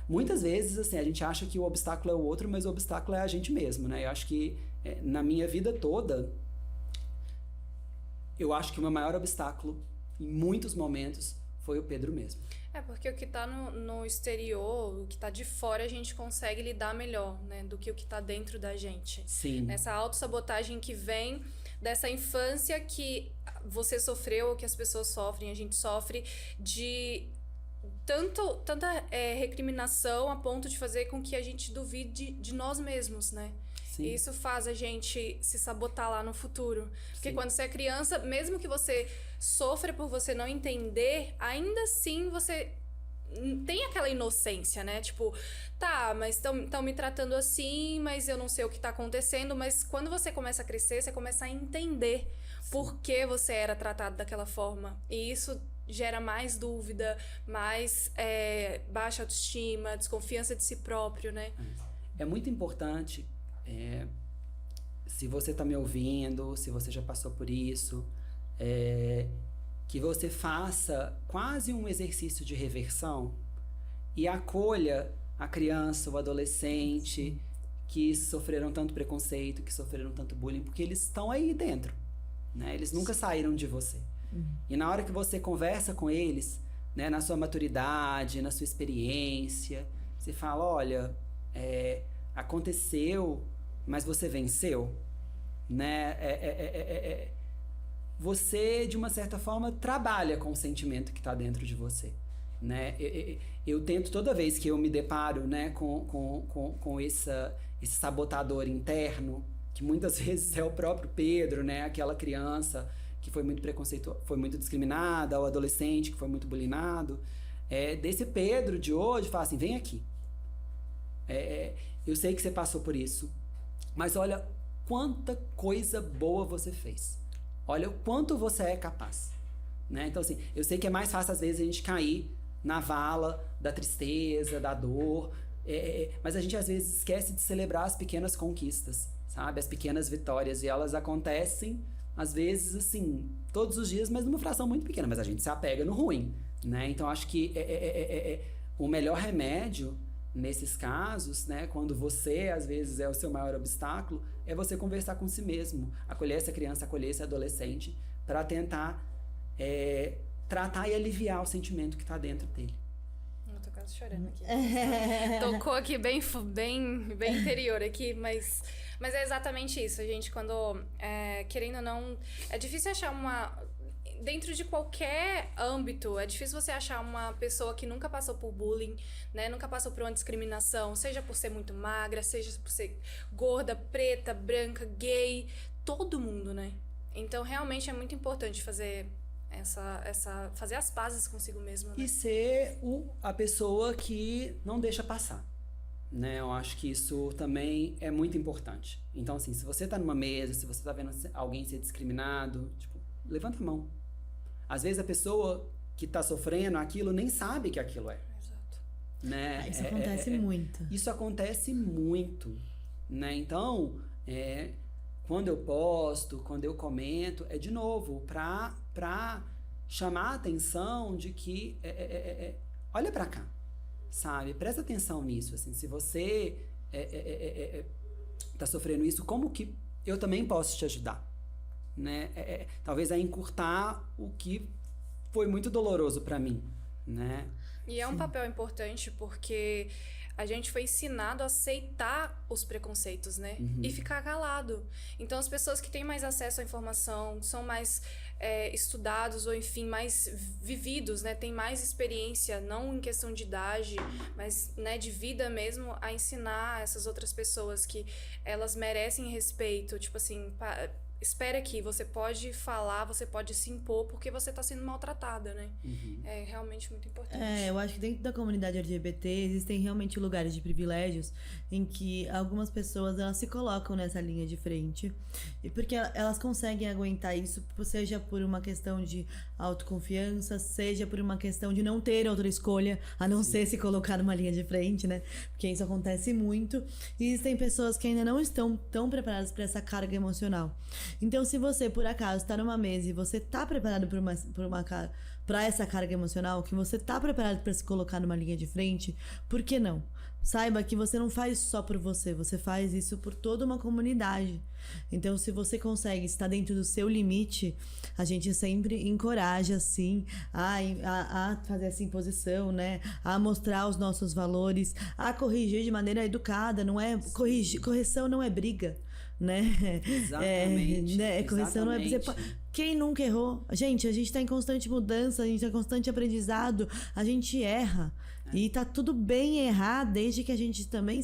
Muitas vezes, assim, a gente acha que o obstáculo é o outro, mas o obstáculo é a gente mesmo, né? Eu acho que na minha vida toda, eu acho que o meu maior obstáculo, em muitos momentos, foi o Pedro mesmo. Porque o que tá no exterior, o que tá de fora, a gente consegue lidar melhor, né? Do que o que tá dentro da gente. Sim. Essa autossabotagem que vem dessa infância que você sofreu, ou que as pessoas sofrem, a gente sofre de tanta recriminação a ponto de fazer com que a gente duvide de nós mesmos, né? Sim. E isso faz a gente se sabotar lá no futuro. Porque Sim. quando você é criança, mesmo que você sofra por você não entender, ainda assim você tem aquela inocência, né? Tipo, tá, mas estão me tratando assim, mas eu não sei o que tá acontecendo. Mas quando você começa a crescer, você começa a entender por que você era tratado daquela forma. E isso gera mais dúvida, mais baixa autoestima, desconfiança de si próprio, né? É muito importante, se você está me ouvindo, se você já passou por isso, que você faça quase um exercício de reversão e acolha a criança, o adolescente que sofreram tanto preconceito, que sofreram tanto bullying, porque eles estão aí dentro, né? Eles nunca saíram de você. E na hora que você conversa com eles, né, na sua maturidade, na sua experiência, você fala, olha, aconteceu, mas você venceu, né? Você, de uma certa forma, trabalha com o sentimento que está dentro de você, né? Eu tento, toda vez que eu me deparo, né, com esse sabotador interno, que muitas vezes é o próprio Pedro, né? Aquela criança que foi muito preconceituosa, foi muito discriminada, o adolescente que foi muito bulinado. Desse Pedro de hoje, fala assim, vem aqui. Eu sei que você passou por isso, mas olha quanta coisa boa você fez. Olha o quanto você é capaz, né? Então, assim, eu sei que é mais fácil, às vezes, a gente cair na vala da tristeza, da dor, mas a gente, às vezes, esquece de celebrar as pequenas conquistas, sabe? As pequenas vitórias, e elas acontecem, às vezes, assim, todos os dias, mas numa fração muito pequena, mas a gente se apega no ruim, né? Então, acho que o melhor remédio nesses casos, né, quando você, às vezes, é o seu maior obstáculo, é você conversar com si mesmo, acolher essa criança, acolher esse adolescente, para tentar tratar e aliviar o sentimento que está dentro dele. Eu tô quase chorando aqui. Tocou aqui bem interior aqui, mas é exatamente isso. A gente, quando, querendo ou não, é difícil achar dentro de qualquer âmbito, é difícil você achar uma pessoa que nunca passou por bullying, né? Nunca passou por uma discriminação, seja por ser muito magra, seja por ser gorda, preta, branca, gay, todo mundo, né? Então, realmente é muito importante fazer fazer as pazes consigo mesmo, né? E ser a pessoa que não deixa passar, né? Eu acho que isso também é muito importante. Então, assim, se você tá numa mesa, se você tá vendo alguém ser discriminado, tipo, levanta a mão. Às vezes a pessoa que tá sofrendo aquilo nem sabe que aquilo é. Exato. Né? Isso acontece muito. Isso acontece muito, né? Então, quando eu posto, quando eu comento, de novo, pra chamar a atenção de que olha pra cá, sabe? Presta atenção nisso, assim, se você tá sofrendo isso, como que eu também posso te ajudar? Né? Talvez encurtar o que foi muito doloroso para mim, né? E é um papel importante porque a gente foi ensinado a aceitar os preconceitos, né? E ficar calado. Então, as pessoas que têm mais acesso à informação, são mais estudados ou, enfim, mais vividos, né? Tem mais experiência, não em questão de idade, mas, né, de vida mesmo, a ensinar essas outras pessoas que elas merecem respeito. Tipo assim, espera aqui, você pode falar, você pode se impor porque você está sendo maltratada, né? É realmente muito importante. Eu acho que dentro da comunidade LGBT existem realmente lugares de privilégios em que algumas pessoas elas se colocam nessa linha de frente e porque elas conseguem aguentar isso, seja por uma questão de autoconfiança, seja por uma questão de não ter outra escolha a não ser se colocar numa linha de frente, né? Porque isso acontece muito e existem pessoas que ainda não estão tão preparadas para essa carga emocional. Então, se você, por acaso, tá numa mesa e você tá preparado pra essa carga emocional, que você tá preparado para se colocar numa linha de frente, por que não? Saiba que você não faz só por você, você faz isso por toda uma comunidade. Então, se você consegue estar dentro do seu limite, a gente sempre encoraja, assim, a fazer essa imposição, né? A mostrar os nossos valores, a corrigir de maneira educada, não é correção não é briga, né? Exatamente. Correção não é exatamente. Quem nunca errou? Gente, a gente tá em constante mudança, a gente tá em constante aprendizado, a gente erra. E tá tudo bem errar, desde que a gente também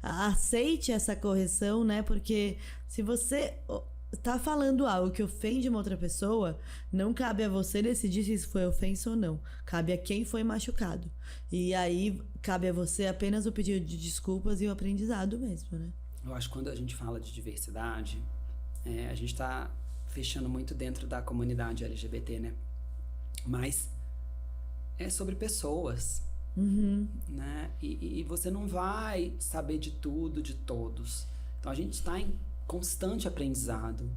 aceite essa correção, né? Porque se você tá falando algo que ofende uma outra pessoa, não cabe a você decidir se isso foi ofensa ou não. Cabe a quem foi machucado. E aí, cabe a você apenas o pedido de desculpas e o aprendizado mesmo, né? Eu acho que quando a gente fala de diversidade, a gente tá fechando muito dentro da comunidade LGBT, né? Mas é sobre pessoas. Né? E você não vai saber de tudo, de todos. Então a gente está em constante aprendizado.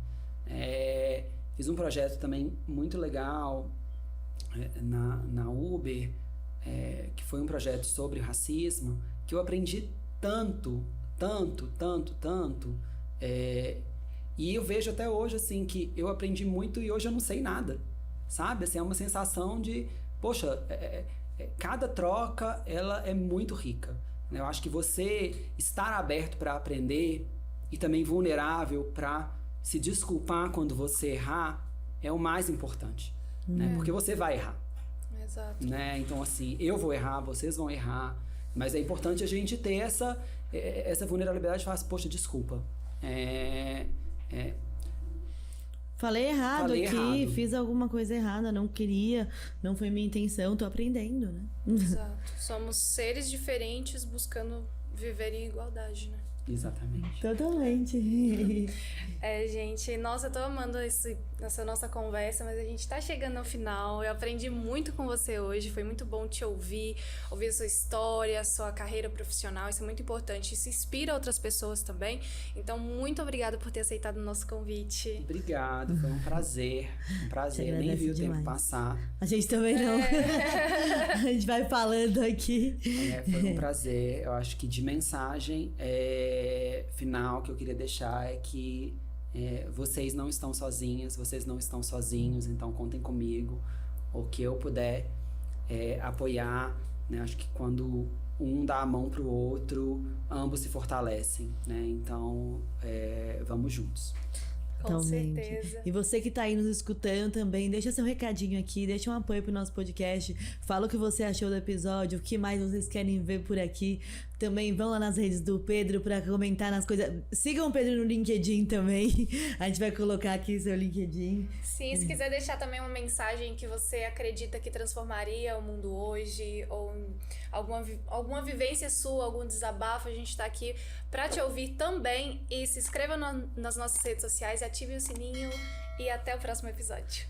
Fiz um projeto também muito legal na Uber, que foi um projeto sobre racismo, que eu aprendi tanto. E eu vejo até hoje assim que eu aprendi muito e hoje eu não sei nada, sabe? Assim, é uma sensação de, poxa, cada troca, ela é muito rica. Eu acho que você estar aberto para aprender e também vulnerável para se desculpar quando você errar é o mais importante, né? Porque você vai errar. Exato. Né? Então, assim, eu vou errar, vocês vão errar, mas é importante a gente ter essa vulnerabilidade de falar assim, poxa, desculpa. Falei errado Falei aqui, errado. fiz alguma coisa errada, não queria, não foi minha intenção, tô aprendendo, né? Exato. Somos seres diferentes buscando viver em igualdade, né? Exatamente. Totalmente. Gente, nossa, eu tô amando essa nossa conversa, mas a gente tá chegando ao final. Eu aprendi muito com você hoje, foi muito bom te ouvir a sua história, a sua carreira profissional, isso é muito importante, isso inspira outras pessoas também. Então, muito obrigada por ter aceitado o nosso convite. Obrigado, foi um prazer. Nem vi o tempo passar. A gente também não. A gente vai falando aqui. Foi um prazer. Eu acho que de mensagem final que eu queria deixar é que vocês não estão sozinhas, vocês não estão sozinhos, então contem comigo. O que eu puder apoiar, né? Acho que quando um dá a mão pro outro, ambos se fortalecem, né? Então, vamos juntos. Com certeza. E você que tá aí nos escutando também, deixa seu recadinho aqui, deixa um apoio pro nosso podcast, fala o que você achou do episódio, o que mais vocês querem ver por aqui. Também vão lá nas redes do Pedro pra comentar nas coisas. Sigam o Pedro no LinkedIn também. A gente vai colocar aqui seu LinkedIn. Sim, se quiser deixar também uma mensagem que você acredita que transformaria o mundo hoje, ou alguma vivência sua, algum desabafo, a gente tá aqui pra te ouvir também. E se inscreva nas nossas redes sociais, ative o sininho e até o próximo episódio.